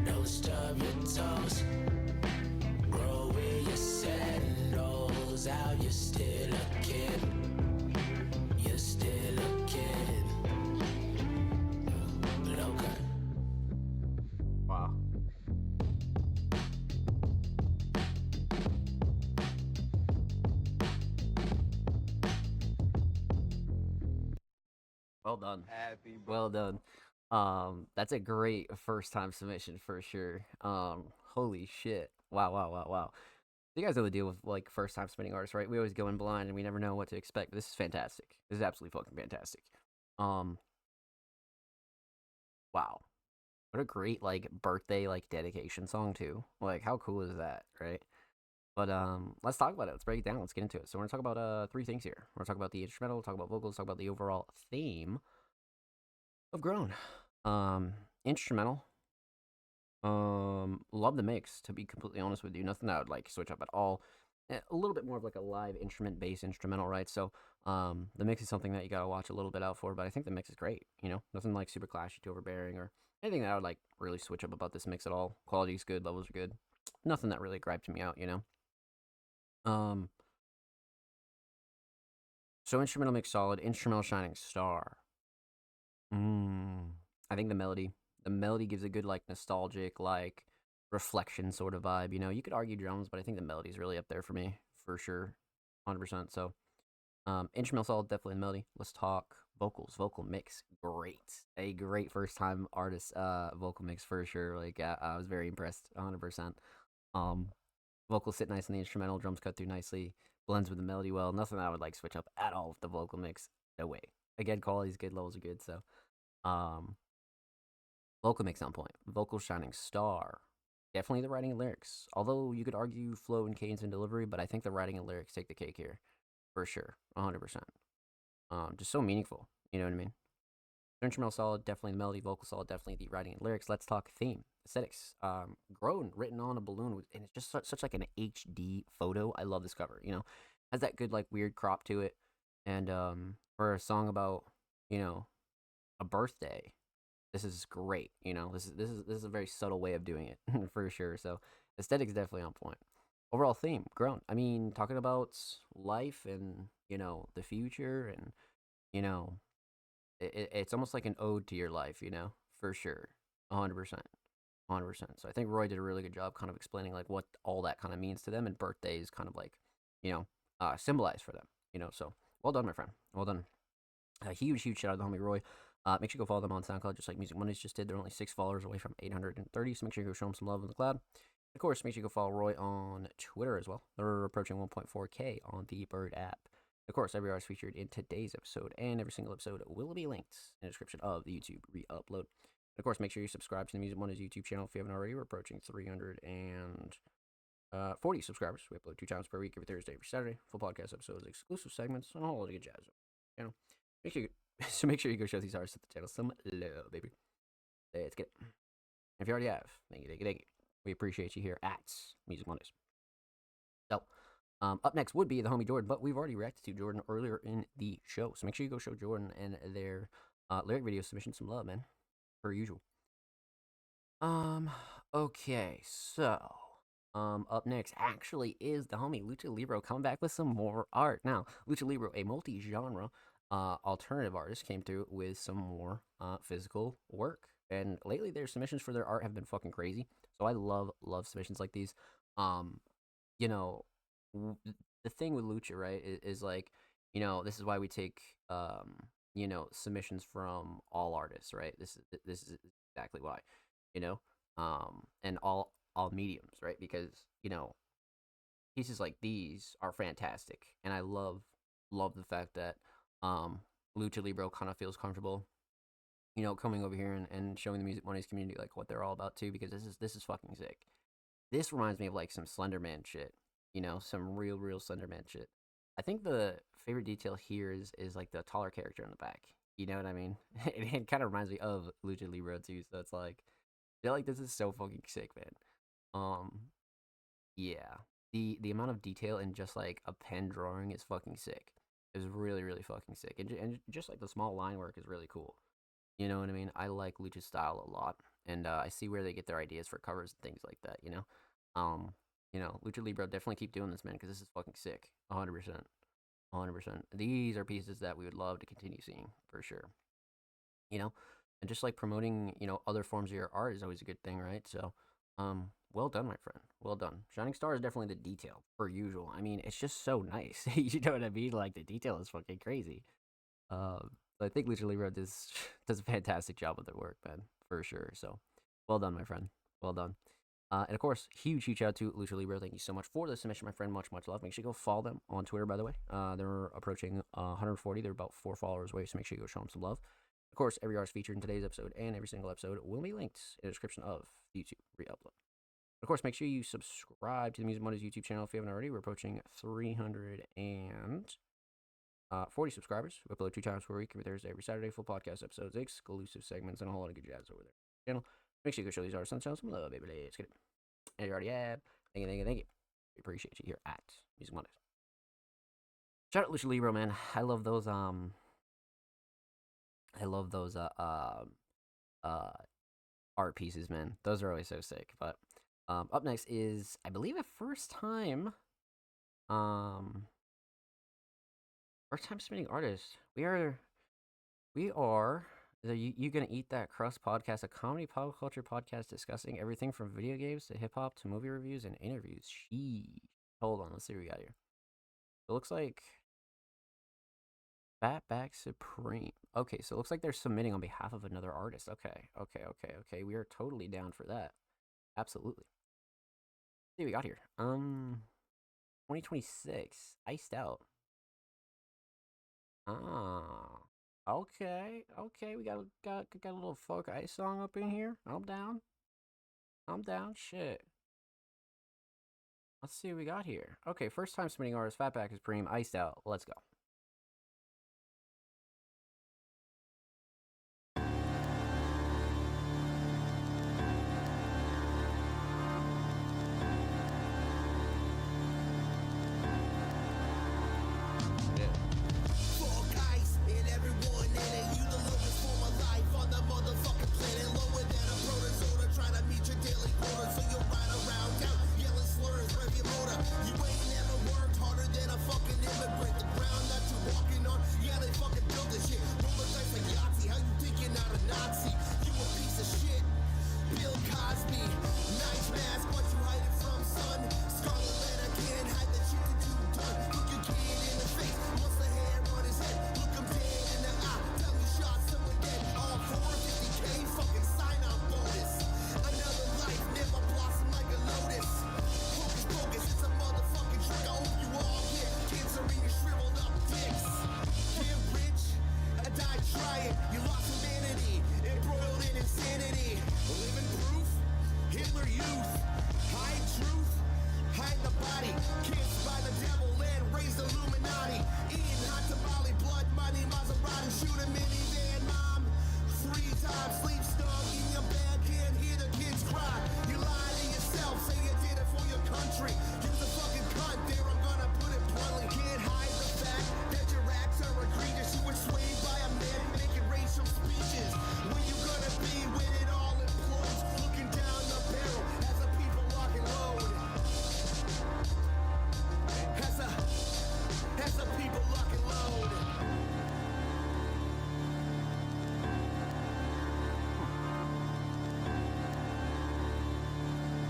Don't stub your toes. Grow with your sandals out. You're still a kid. You're still a kid. But okay.
Wow. Well done. Well done. That's a great first time submission for sure. Holy shit. Wow. You guys know the deal with like first time submitting artists, right? We always go in blind and we never know what to expect. This is fantastic. This is absolutely fucking fantastic. Wow. What a great like birthday like dedication song too. Like how cool is that, right? But let's talk about it. Let's break it down. Let's get into it. So we're gonna talk about 3 things here. We're gonna talk about the instrumental, talk about vocals, talk about the overall theme of Grown. Instrumental. Love the mix, to be completely honest with you. Nothing that I would like switch up at all. A little bit more of like a live instrument based instrumental, right? So the mix is something that you gotta watch a little bit out for, but I think the mix is great, you know? Nothing like super clashy to overbearing or anything that I would like really switch up about this mix at all. Quality is good, levels are good. Nothing that really griped me out, you know? So instrumental mix solid, instrumental shining star. I think the melody. The melody gives a good like nostalgic like reflection sort of vibe. You know, you could argue drums, but I think the melody's really up there for me for sure, 100%. So, instrumental solid, definitely the melody. Let's talk vocals. Vocal mix, great. A great first time artist vocal mix for sure. Like I was very impressed, 100%. Um, vocals sit nice in the instrumental, drums cut through nicely, blends with the melody well. Nothing I would like switch up at all with the vocal mix. No way. Again, quality's good, levels are good. So, um, vocal mix on point. Vocal shining star. Definitely the writing and lyrics. Although you could argue flow and cadence and delivery, but I think the writing and lyrics take the cake here, for sure, 100%. Just so meaningful. You know what I mean? Instrumental solid, definitely the melody. Vocal solid, definitely the writing and lyrics. Let's talk theme, aesthetics. Grown, written on a balloon, and it's just such like an HD photo. I love this cover. You know, has that good like weird crop to it, and for a song about a birthday, this is great. You know, this is a very subtle way of doing it for sure. So aesthetics definitely on point. Overall theme, grown. I mean, talking about life and the future, and you know it's almost like an ode to your life, for sure, 100%, 100%. So I think Roy did a really good job, kind of explaining like what all that kind of means to them, and birthdays kind of like symbolize for them. So well done, my friend. Well done. A huge shout out to the homie Roy. Make sure you go follow them on SoundCloud, just like Music Mondays just did. They're only 6 followers away from 830, so make sure you go show them some love in the cloud. Of course, make sure you go follow Roy on Twitter as well. They're approaching 1.4K on the Bird app. Of course, every artist featured in today's episode and every single episode will be linked in the description of the YouTube re-upload. Of course, make sure you subscribe to the Music Mondays YouTube channel if you haven't already. We're approaching 340 subscribers. We upload 2 times per week, every Thursday, every Saturday. Full podcast episodes, exclusive segments, and a whole lot of good jazz. Make sure you go show these artists at the channel some love, baby. Let's get it. If you already have, thank you. We appreciate you here at Music Mondays. So, up next would be the homie Jordan, but we've already reacted to Jordan earlier in the show. So make sure you go show Jordan and their lyric video submission some love, man, per usual. Okay, so up next actually is the homie Lucha Libro coming back with some more art. Now, Lucha Libro, a multi-genre alternative artist, came through with some more physical work. And lately, their submissions for their art have been fucking crazy. So I love submissions like these. The thing with Lucha, right, is like, this is why we take, submissions from all artists, right? This is exactly why, and all mediums, right? Because pieces like these are fantastic, and I love the fact that Lucha Libro kind of feels comfortable, coming over here and showing the Music Mondays community like what they're all about too, because this is fucking sick. This reminds me of like some Slenderman shit, some real Slenderman shit. I think the favorite detail here is like the taller character in the back. You know what I mean? It kind of reminds me of Lucha Libro too. So it's like, I feel like this is so fucking sick, man. Yeah, the amount of detail in just like a pen drawing is fucking sick. It's really fucking sick, and just like the small line work is really cool. You know what I mean? I like Lucha's style a lot, and I see where they get their ideas for covers and things like that. Lucha Libro, definitely keep doing this, man, because this is fucking sick. 100%, 100%. These are pieces that we would love to continue seeing for sure. And just like promoting, other forms of your art is always a good thing, right? So, well done, my friend. Well done. Shining Star is definitely the detail, per usual. I mean, it's just so nice. You know what I mean? Like, the detail is fucking crazy. I think Lucha Libro does a fantastic job with their work, man, for sure. So, well done, my friend. Well done. And of course, huge shout out to Lucha Libro. Thank you so much for the submission, my friend. Much love. Make sure you go follow them on Twitter, by the way. They're approaching 140. They're about 4 followers away, so make sure you go show them some love. Of course, every artist featured in today's episode and every single episode will be linked in the description of the YouTube re-upload. Of course, make sure you subscribe to the Music Mondays YouTube channel if you haven't already. We're approaching 340 subscribers. We upload 2 times per week, every Thursday, every Saturday. Full podcast episodes, exclusive segments, and a whole lot of good jazz over there. Channel. Make sure you go show these artists and show some love, baby. Let's get it. And you already have. Thank you. We appreciate you here at Music Mondays. Shout out Lucha Libro, man. I love those art pieces, man. Those are always so sick. But up next is, I believe, a first time submitting artist. We are Are you gonna eat that crust podcast, a comedy pop culture podcast discussing everything from video games to hip hop to movie reviews and interviews. Sheesh. Hold on, let's see what we got here. It looks like Fatback Supreme. Okay, so it looks like they're submitting on behalf of another artist. Okay. We are totally down for that. Absolutely. Let's see what we got here. 2026 Iced Out. Ah. Okay. We got a little folk ice song up in here. I'm down. Shit. Let's see what we got here. Okay, first time submitting artist, Fatback Supreme, Iced Out. Let's go.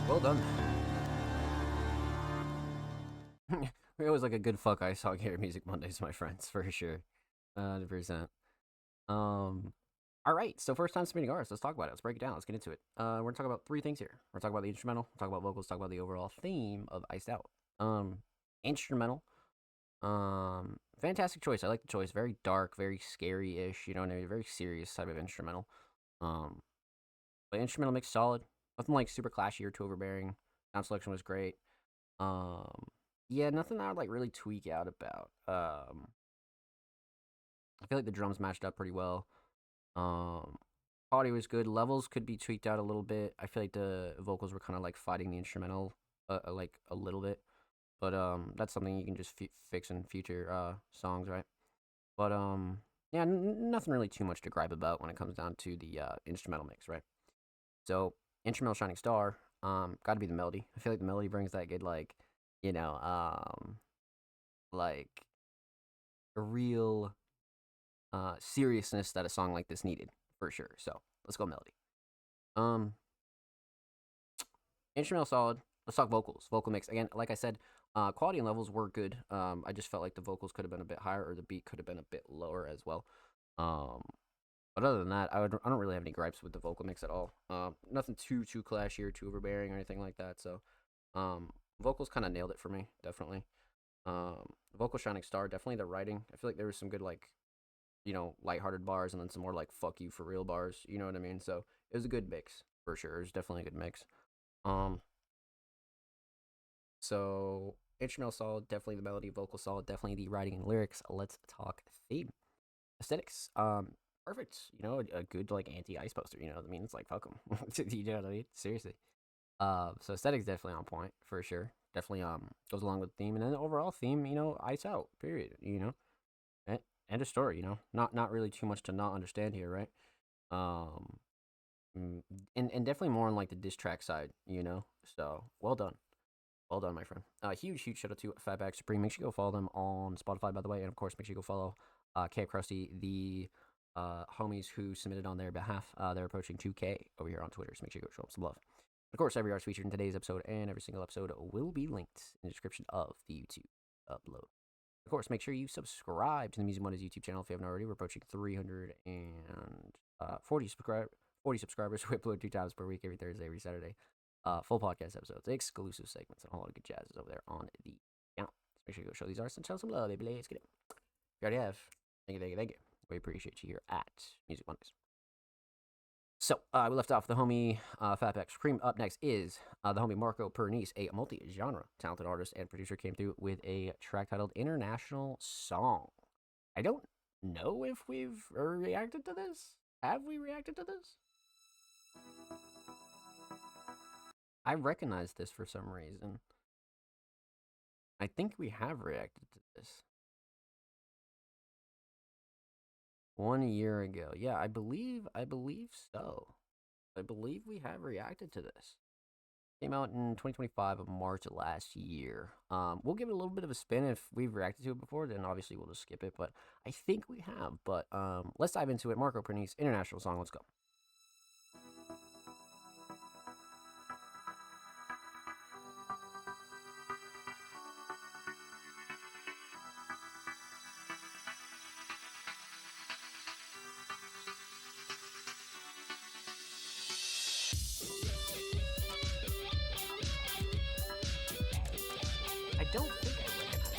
Well done. We always like a good fuck ice song here at Music Mondays, my friends, for sure. 100%. Alright, so first time submitting artists. Let's talk about it. Let's break it down. Let's get into it. We're gonna talk about three things here. We're gonna talk about the instrumental, talk about vocals, talk about the overall theme of Iced Out. Instrumental. Fantastic choice. I like the choice. Very dark, very scary-ish, you know, and a very serious type of instrumental. But instrumental mix solid. Nothing like super clashy or too overbearing. Sound selection was great. Yeah, nothing I would like really tweak out about. I feel like the drums matched up pretty well. Audio was good. Levels could be tweaked out a little bit. I feel like the vocals were kind of like fighting the instrumental, like a little bit. But that's something you can just fix in future songs, right? But yeah, nothing really too much to gripe about when it comes down to the instrumental mix, right? So instrumental shining star, got to be the melody. I feel like the melody brings that good, like, you know, like a real seriousness that a song like this needed, for sure. So let's go melody. Instrumental solid. Let's talk vocals. Vocal mix again. Like I said, quality and levels were good. I just felt like the vocals could have been a bit higher, or the beat could have been a bit lower as well. But other than that, I don't really have any gripes with the vocal mix at all. Nothing too clashy or too overbearing or anything like that. So, vocals kind of nailed it for me, definitely. Vocal shining star, definitely the writing. I feel like there was some good, like, you know, lighthearted bars and then some more like fuck you for real bars. You know what I mean? So it was a good mix for sure. It was definitely a good mix. So instrumental solid, definitely the melody, vocal solid, definitely the writing and lyrics. Let's talk theme. Aesthetics, perfect. You know, a good like anti-ice poster. You know what I mean? It's like fuck them. You know what I mean? Seriously. So aesthetics definitely on point for sure. Definitely goes along with the theme, and then the overall theme, you know, Ice Out. Period. You know, end of story. You know, not really too much to not understand here, right? And definitely more on like the diss track side. You know, so well done. Well done, my friend. Huge shout out to Fatback Supreme. Make sure you go follow them on Spotify, by the way, and of course, make sure you go follow Camp Krusty, the homies who submitted on their behalf. They're approaching 2K over here on Twitter, so make sure you go show them some love. Of course, every artist featured in today's episode and every single episode will be linked in the description of the YouTube upload. Of course, make sure you subscribe to the Music Mondays YouTube channel if you haven't already. We're approaching 340 subscribers. We upload 2 times per week, every Thursday, every Saturday. Full podcast episodes, exclusive segments, and a whole lot of good jazz is over there on the channel. So make sure you go show these artists and show some love, baby. Let's get it. You already have. Thank you. We appreciate you here at Music Mondays. So, we left off the homie Fatback Supreme. Up next is the homie Marco Pernice, a multi-genre talented artist and producer, came through with a track titled International Song. I don't know if we've reacted to this. Have we reacted to this? I recognize this for some reason. I think we have reacted to this 1 year ago. Yeah, I believe so. I believe we have reacted to this. Came out in 2025 of March of last year. We'll give it a little bit of a spin. If we've reacted to it before, then obviously we'll just skip it. But I think we have. But let's dive into it. Marco Pernice, International Song. Let's go. I don't think I recognize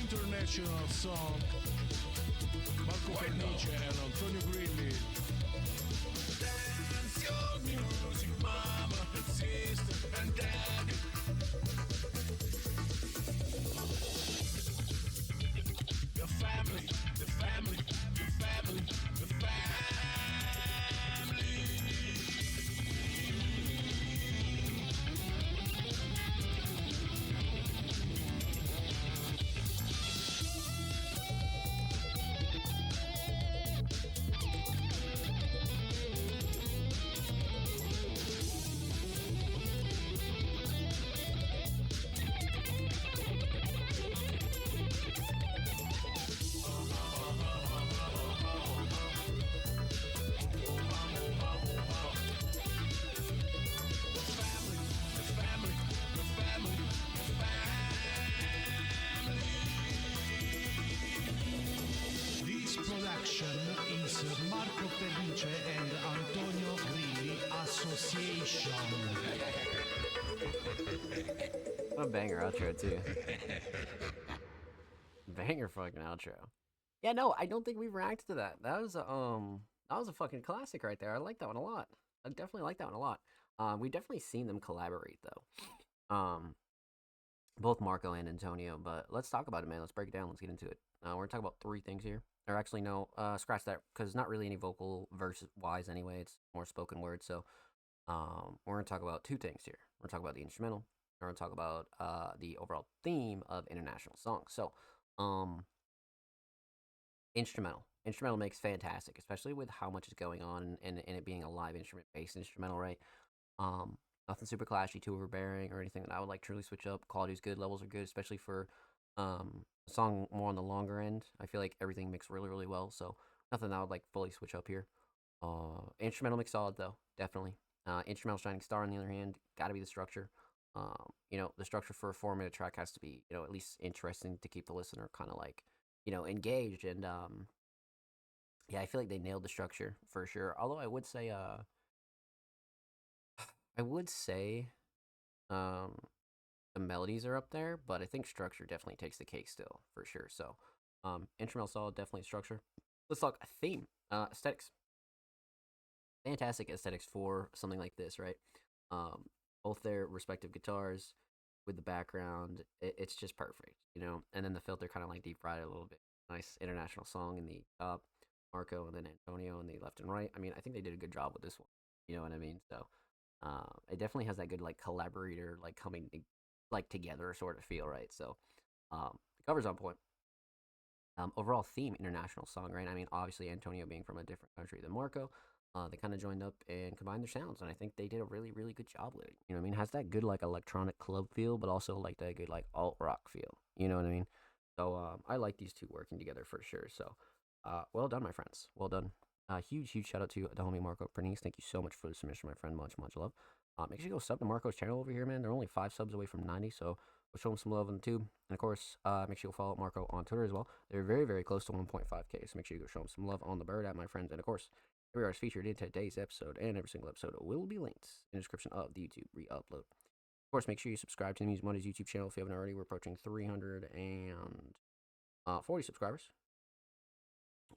International Song, Marco Pernice and Antonio Grilli. Dance your music, mama, sister, and daddy. The family, the family, the family, the family. Association is Marco Pernice and Antonio Grilli Association.
What a banger outro too. Banger fucking outro. Yeah, no, I don't think we've reacted to that. That was a fucking classic right there. I like that one a lot. I definitely like that one a lot. We definitely seen them collaborate though. Both Marco and Antonio, but let's talk about it, man. Let's break it down. Let's get into it. We're gonna talk about 3 things here. Or actually, no, scratch that, because not really any vocal verse wise anyway. It's more spoken word. So, we're gonna talk about 2 things here. We're gonna talk about the instrumental. We're gonna talk about the overall theme of international songs. So, Instrumental makes fantastic, especially with how much is going on and it being a live instrument-based instrumental, right? Nothing super clashy, too overbearing, or anything that I would like truly switch up. Quality's good, levels are good, especially for a song more on the longer end. I feel like everything mixed really, really well, so nothing that I would like fully switch up here. Instrumental mix solid though, definitely. Instrumental shining star on the other hand, gotta be the structure. You know, the structure for a 4-minute track has to be, you know, at least interesting to keep the listener kind of like, you know, engaged. And yeah, I feel like they nailed the structure for sure. Although I would say the melodies are up there, but I think structure definitely takes the cake still for sure. So instrumental solid, definitely structure. Let's talk theme. Aesthetics. Fantastic aesthetics for something like this, right? Both their respective guitars with the background, it's just perfect, you know. And then the filter kind of like deep fried a little bit. Nice international song in the top, Marco and then Antonio in the left and right. I mean, I think they did a good job with this one. You know what I mean? So it definitely has that good like collaborator like coming like together sort of feel, right? So the cover's on point. Overall theme, international song, right? I mean, obviously Antonio being from a different country than Marco, they kind of joined up and combined their sounds, and I think they did a really, really good job with it. You know what I mean? It has that good like electronic club feel, but also like that good like alt rock feel. You know what I mean? So I like these two working together for sure. So well done, my friends. Well done. Huge shout out to the homie Marco Pernice. Thank you so much for the submission, my friend. Much love. Make sure you go sub to Marco's channel over here, man. They're only 5 subs away from 90, so we'll show them some love on the tube. And of course, make sure you follow Marco on Twitter as well. They're very, very close to 1.5K, so make sure you go show them some love on the bird at my friends. And of course, every artist featured in today's episode and every single episode will be linked in the description of the YouTube re-upload. Of course, make sure you subscribe to the Music Mondays YouTube channel if you haven't already. We're approaching 340 subscribers.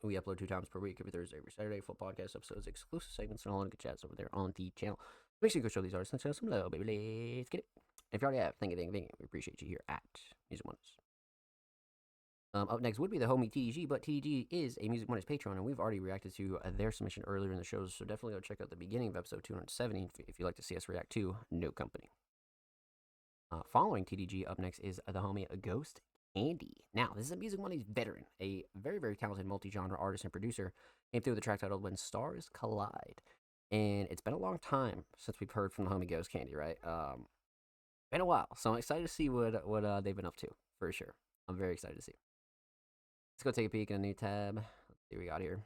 We upload 2 times per week, every Thursday, every Saturday, full podcast episodes, exclusive segments, and all the good chats over there on the channel. Make sure you go show these artists and show some love, baby. Let's get it. If you already have, thank you. We appreciate you here at Music Mondays. Up next would be the homie TDG, but TDG is a Music Mondays Patreon, and we've already reacted to their submission earlier in the shows, so definitely go check out the beginning of episode 270 if you'd like to see us react to No Company. Following TDG, up next is the homie Ghost Candy. Now, this is a Music Mondays veteran, a very, very talented multi-genre artist and producer. Came through with the track titled When Stars Collide. And it's been a long time since we've heard from the homie Ghost Candy, right? Been a while, so I'm excited to see what they've been up to, for sure. I'm very excited to see. Let's go take a peek in a new tab. Let's see what we got here.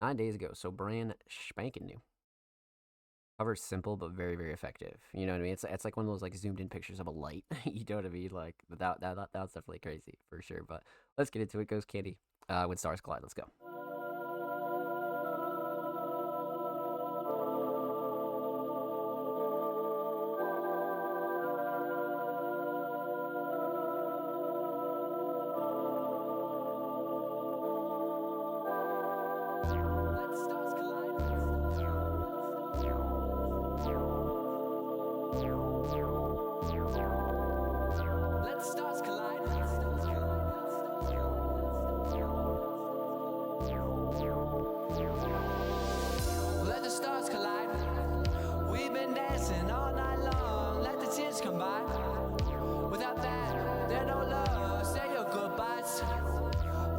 9 days ago, so brand spanking new. Cover's simple but very, very effective. You know what I mean? It's like one of those like zoomed in pictures of a light. You know what I mean? Like that's definitely crazy for sure. But let's get into it. Ghost Candy, When Stars Collide. Let's go.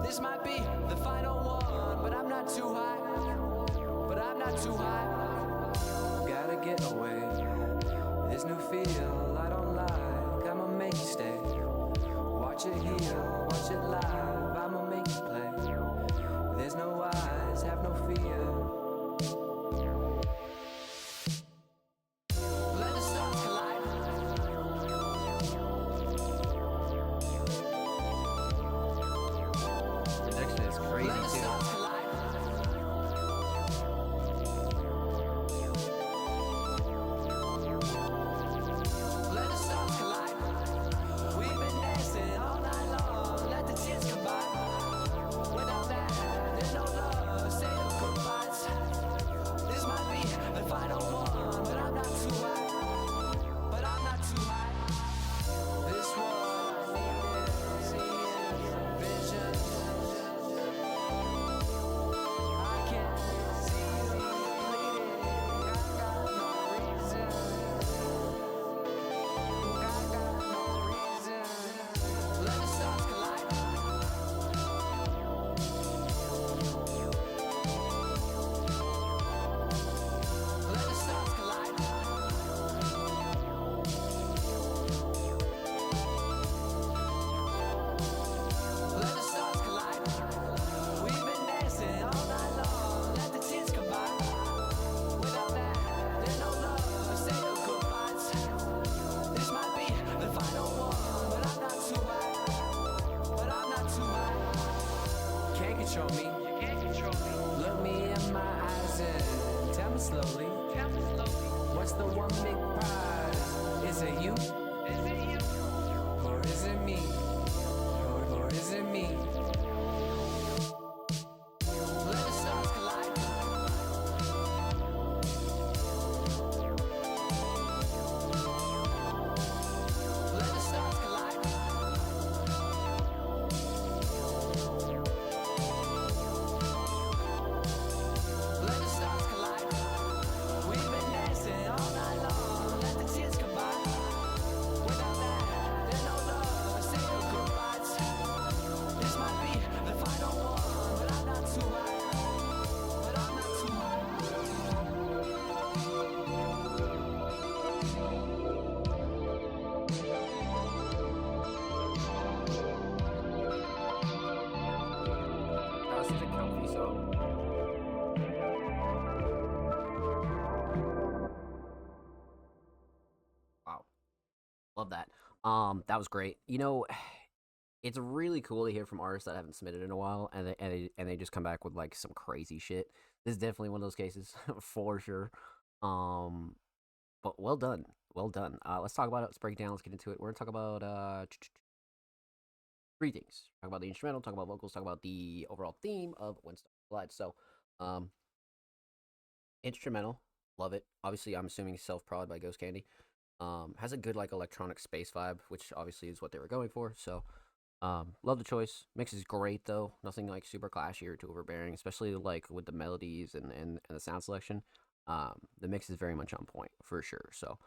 This might be the final one, but I'm not too high. Gotta get away. This new feel I don't like. I'ma make you stay. Watch it heal, watch it live. I'ma make you play. There's no eyes, have no fear. Let the stars collide.
The next
the one big prize. Is it you? Or is it me? Or is it me? Let the stars collide. Let the stars collide. Let the stars collide. We've been dancing all night long. Let the tears come by. Without that, there's no love. Say your goodbyes. This might be the final one, but I'm not too high. But I'm not too
That was such a comfy song. Wow. Love that. That was great. You know, it's really cool to hear from artists that haven't submitted in a while and they just come back with like some crazy shit. This is definitely one of those cases for sure. But well done. Well done. Let's talk about it. Let's break it down. Let's get into it. We're gonna talk about three things. Talk about the instrumental, talk about vocals, talk about the overall theme of When Stars Collide. So, instrumental, love it. Obviously, I'm assuming self-prod by Ghost Candy. Has a good like electronic space vibe, which obviously is what they were going for. So, love the choice. Mix is great though. Nothing like super clashy or too overbearing, especially like with the melodies and the sound selection. The mix is very much on point for sure. So,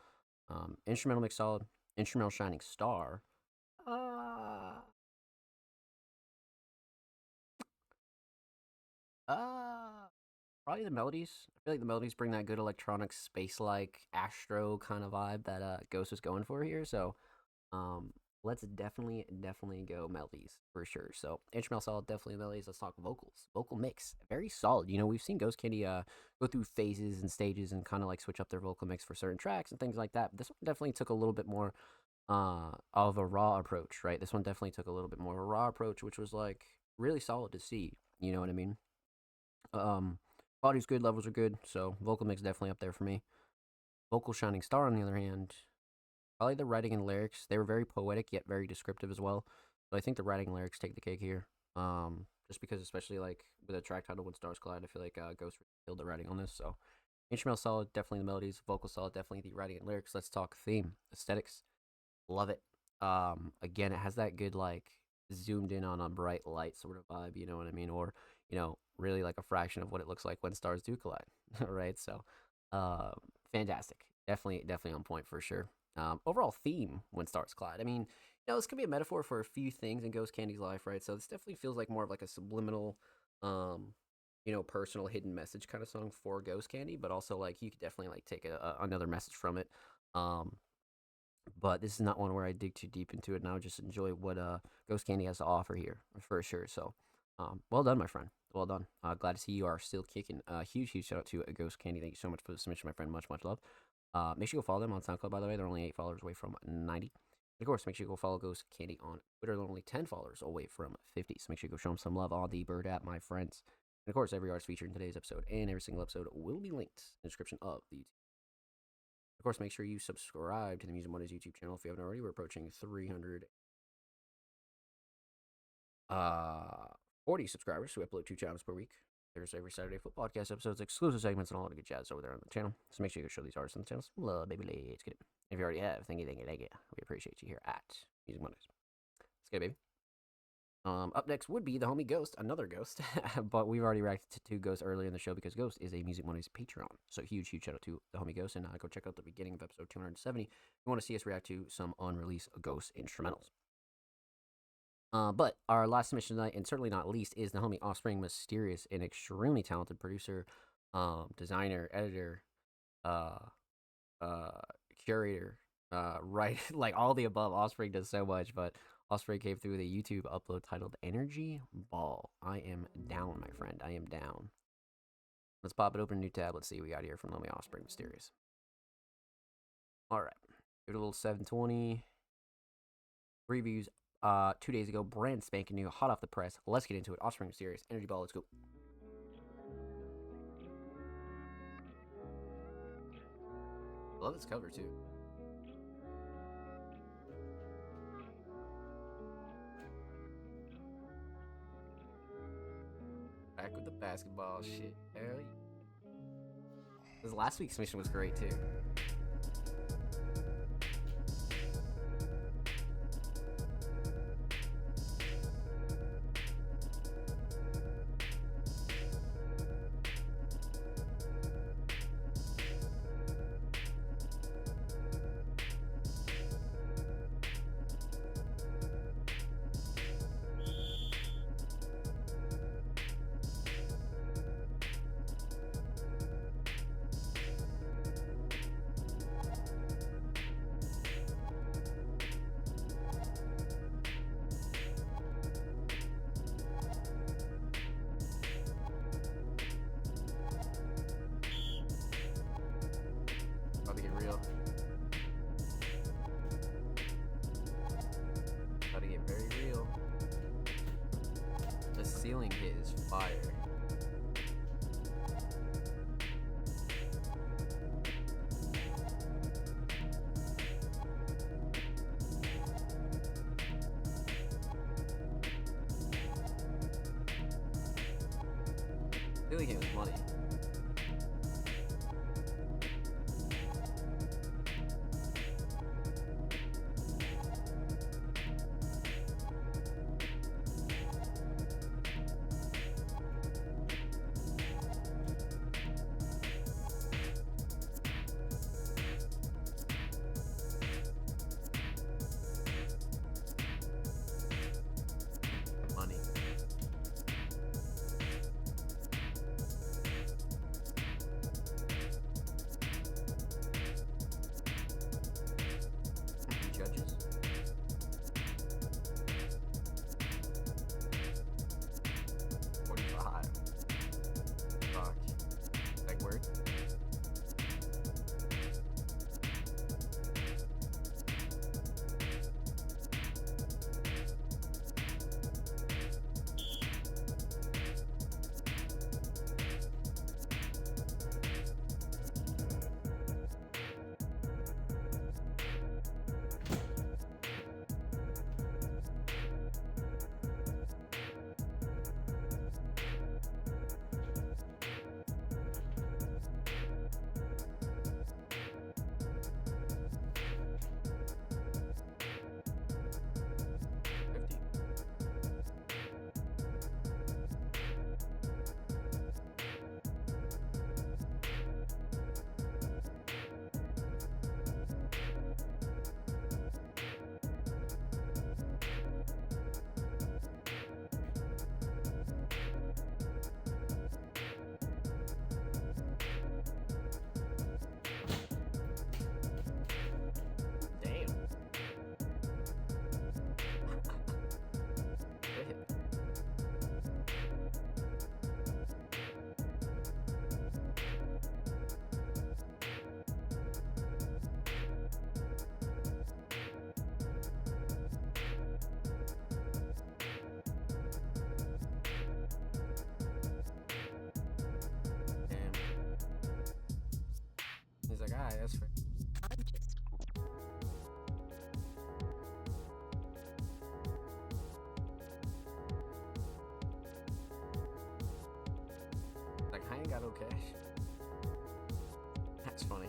instrumental mix solid. Instrumental shining star. Probably the melodies. I feel like the melodies bring that good electronic space-like astro kind of vibe that Ghost was going for here. So, let's definitely go melodies for sure. So, instrumental solid, definitely melodies. Let's talk vocals. Vocal mix, very solid. You know, we've seen Ghost Candy go through phases and stages and kind of like switch up their vocal mix for certain tracks and things like that. This one definitely took a little bit more of a raw approach, right? This one definitely took a little bit more of a raw approach, which was like really solid to see. You know what I mean? Body's good, levels are good, so vocal mix definitely up there for me. Vocal shining star on the other hand, probably the writing and lyrics. They were very poetic yet very descriptive as well. So I think the writing and lyrics take the cake here. Just because especially like with a track title When Stars Collide, I feel like Ghost killed the writing on this. So instrumental solid, definitely the melodies. Vocal solid, definitely the writing and lyrics. Let's talk theme, aesthetics. Love it. Again, it has that good like zoomed in on a bright light sort of vibe. You know what I mean? Or really like a fraction of what it looks like when stars do collide, right? So, fantastic. Definitely on point for sure. Overall theme When Stars Collide. I mean, this could be a metaphor for a few things in Ghost Candy's life, right? So this definitely feels like more of like a subliminal, personal hidden message kind of song for Ghost Candy, but also like you could definitely like take another message from it. But this is not one where I dig too deep into it, and I'll just enjoy what Ghost Candy has to offer here for sure. So, well done, my friend. Well done. Glad to see you are still kicking. Huge shout out to Ghost Candy. Thank you so much for the submission, my friend. Much love. Make sure you go follow them on SoundCloud, by the way. They're only 8 followers away from 90. And of course, make sure you go follow Ghost Candy on Twitter. They're only 10 followers away from 50. So make sure you go show them some love on the Bird app, my friends. And of course, every artist featured in today's episode and every single episode will be linked in the description of the YouTube. Of course, make sure you subscribe to the Music Mondays YouTube channel if you haven't already. We're approaching 340 subscribers. So we upload 2 channels per week. There's every Saturday football podcast episodes, exclusive segments, and all that good jazz over there on the channel. So make sure you go show these artists on the channel some love, baby. Let's get it. If you already have, thank you. We appreciate you here at Music Mondays. Let's get it, baby. Up next would be the homie Ghost, another Ghost, but we've already reacted to Ghost earlier in the show because Ghost is a Music Mondays Patreon. So huge shout out to the homie Ghost, and go check out the beginning of episode 270 if you want to see us react to some unreleased Ghost instrumentals. But our last submission tonight, and certainly not least, is the homie Offspring, mysterious and extremely talented producer, designer, editor, curator, right, like all the above. Offspring does so much, but Offspring came through with a YouTube upload titled Energy Ball. I am down, my friend. I am down. Let's pop it open, a new tab. Let's see what we got here from homie Offspring, mysterious. All right, give it a little 720 reviews. 2 days ago, brand spanking new, hot off the press. Let's get into it. Offspring, mysterious, Energy Ball. Let's go. love this cover too. Back with the basketball shit. Hell yeah. This last week's mission was great too. About to get real. About to get very real. The ceiling hit is fire. Ceiling hit was money. Money. Judges. $45. Fuck. Like word? Damn. Good hit. Damn. He's like, alright, that's fair. Like, I ain't got no cash. That's funny.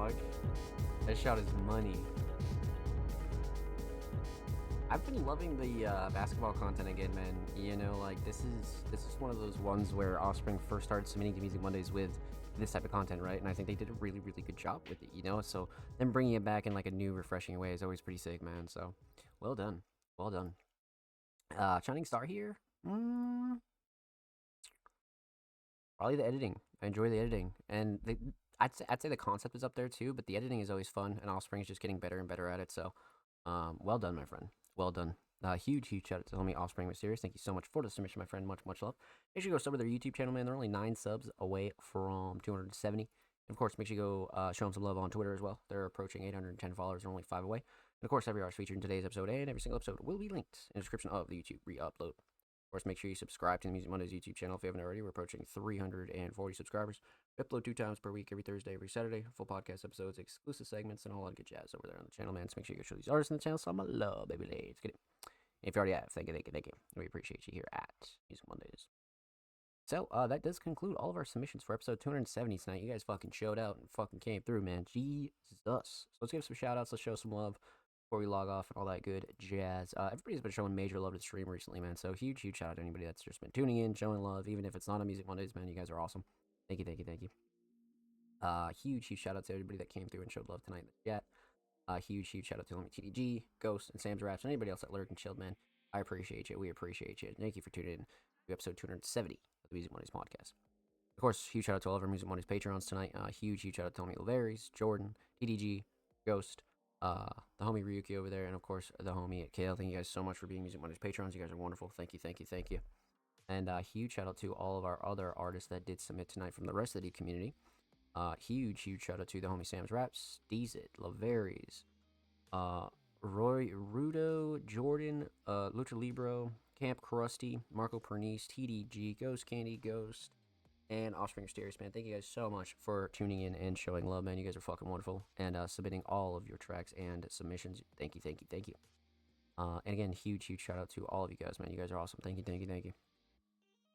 dog. That shot is money. I've been loving the basketball content again, man. You know, like this is one of those ones where Offspring first started submitting to Music Mondays with this type of content, right? And I think they did a really, really good job with it, you know? So them bringing it back in like a new, refreshing way is always pretty sick, man. So well done. Well done. Shining Star here? Probably the editing. I enjoy the editing. And I'd say the concept is up there too, but the editing is always fun, and Offspring is just getting better and better at it. So well done, my friend. Well done. Huge shout out to homie Offspring Mysterious. Thank you so much for the submission, my friend. Much, much love. Make sure you go sub to their YouTube channel, man. They're only 9 subs away from 270. And of course, make sure you go show them some love on Twitter as well. They're approaching 810 followers. They're only 5 away. And of course, every artist featured in today's episode and every single episode will be linked in the description of the YouTube re-upload. Of course, make sure you subscribe to the Music Mondays YouTube channel if you haven't already. We're approaching 340 subscribers. We upload 2 times per week, every Thursday, every Saturday. Full podcast episodes, exclusive segments, and all that good jazz over there on the channel, man. So make sure you go show these artists in the channel some love, baby. Let's get it. If you already have, thank you. We appreciate you here at Music Mondays. So, that does conclude all of our submissions for episode 270 tonight. You guys fucking showed out and fucking came through, man. Jesus. So let's give some shout outs. Let's show some love before we log off and all that good jazz. Everybody's been showing major love to the stream recently, man. So huge shout out to anybody that's just been tuning in, showing love, even if it's not on Music Mondays, man. You guys are awesome. Thank you. Huge shout out to everybody that came through and showed love tonight in the chat. Huge shout out to homie TDG, Ghost, and Sam's Raps, and anybody else that lurked and chilled, man. I appreciate you. We appreciate you. Thank you for tuning in to episode 270 of the Music Mondays podcast. Of course, huge shout out to all of our Music Mondays Patreons tonight. Huge shout out to homie Laveries, Jordan, TDG, Ghost, the homie Ryuki over there, and of course the homie at Kale. Thank you guys so much for being Music Mondays Patrons. You guys are wonderful. Thank you. And huge shout out to all of our other artists that did submit tonight from the rest of the community. Huge shout out to the homie Sam's Raps, Deezit, Laveries, Roy Rudo, Jordan, Lucha Libro, Camp Krusty, Marco Pernice, TDG, Ghost Candy, Ghost, and Offspring Mysterious, man. Thank you guys so much for tuning in and showing love, man. You guys are fucking wonderful. And submitting all of your tracks and submissions. Thank you. And again, huge shout out to all of you guys, man. You guys are awesome. Thank you.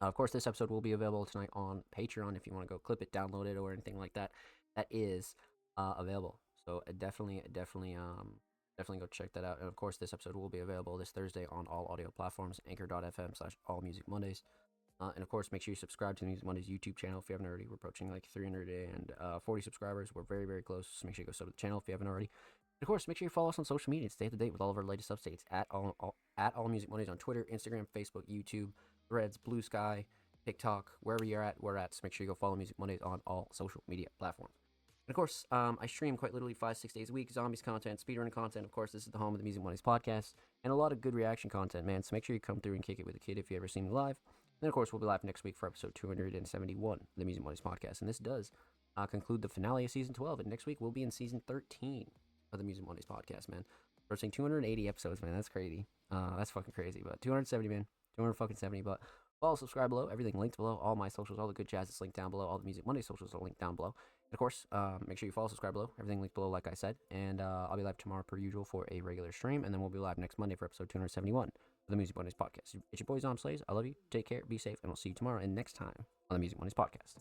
Of course, this episode will be available tonight on Patreon if you want to go clip it, download it, or anything like that. That is available. So definitely go check that out. And of course, this episode will be available this Thursday on all audio platforms, anchor.fm/allmusicmondays. And of course, make sure you subscribe to the Music Mondays YouTube channel if you haven't already. We're approaching like 340 subscribers. We're very close. So make sure you go sub to the channel if you haven't already. And of course, make sure you follow us on social media and stay up to date with all of our latest updates at all Music Mondays on Twitter, Instagram, Facebook, YouTube, Threads, Blue Sky, TikTok, wherever you're at, we're at. So make sure you go follow Music Mondays on all social media platforms. And of course, I stream quite literally 5-6 days a week, zombies content, speedrunning content. Of course, this is the home of the Music Mondays podcast, and a lot of good reaction content, man. So make sure you come through and kick it with a kid if you ever see me live. And then, of course, we'll be live next week for episode 271 of the Music Mondays podcast. And this does conclude the finale of season 12. And next week, we'll be in season 13 of the Music Mondays podcast, man. We're seeing 280 episodes, man. That's crazy. That's fucking crazy. But 270, man. 270. But follow, subscribe below. Everything linked below. All my socials, all the good jazz is linked down below. All the Music Monday socials are linked down below. And of course, make sure you follow, subscribe below. Everything linked below, like I said. And I'll be live tomorrow per usual for a regular stream. And then we'll be live next Monday for episode 271 of the Music Mondays podcast. It's your boy Zom Slays. I love you. Take care. Be safe. And we'll see you tomorrow and next time on the Music Mondays podcast.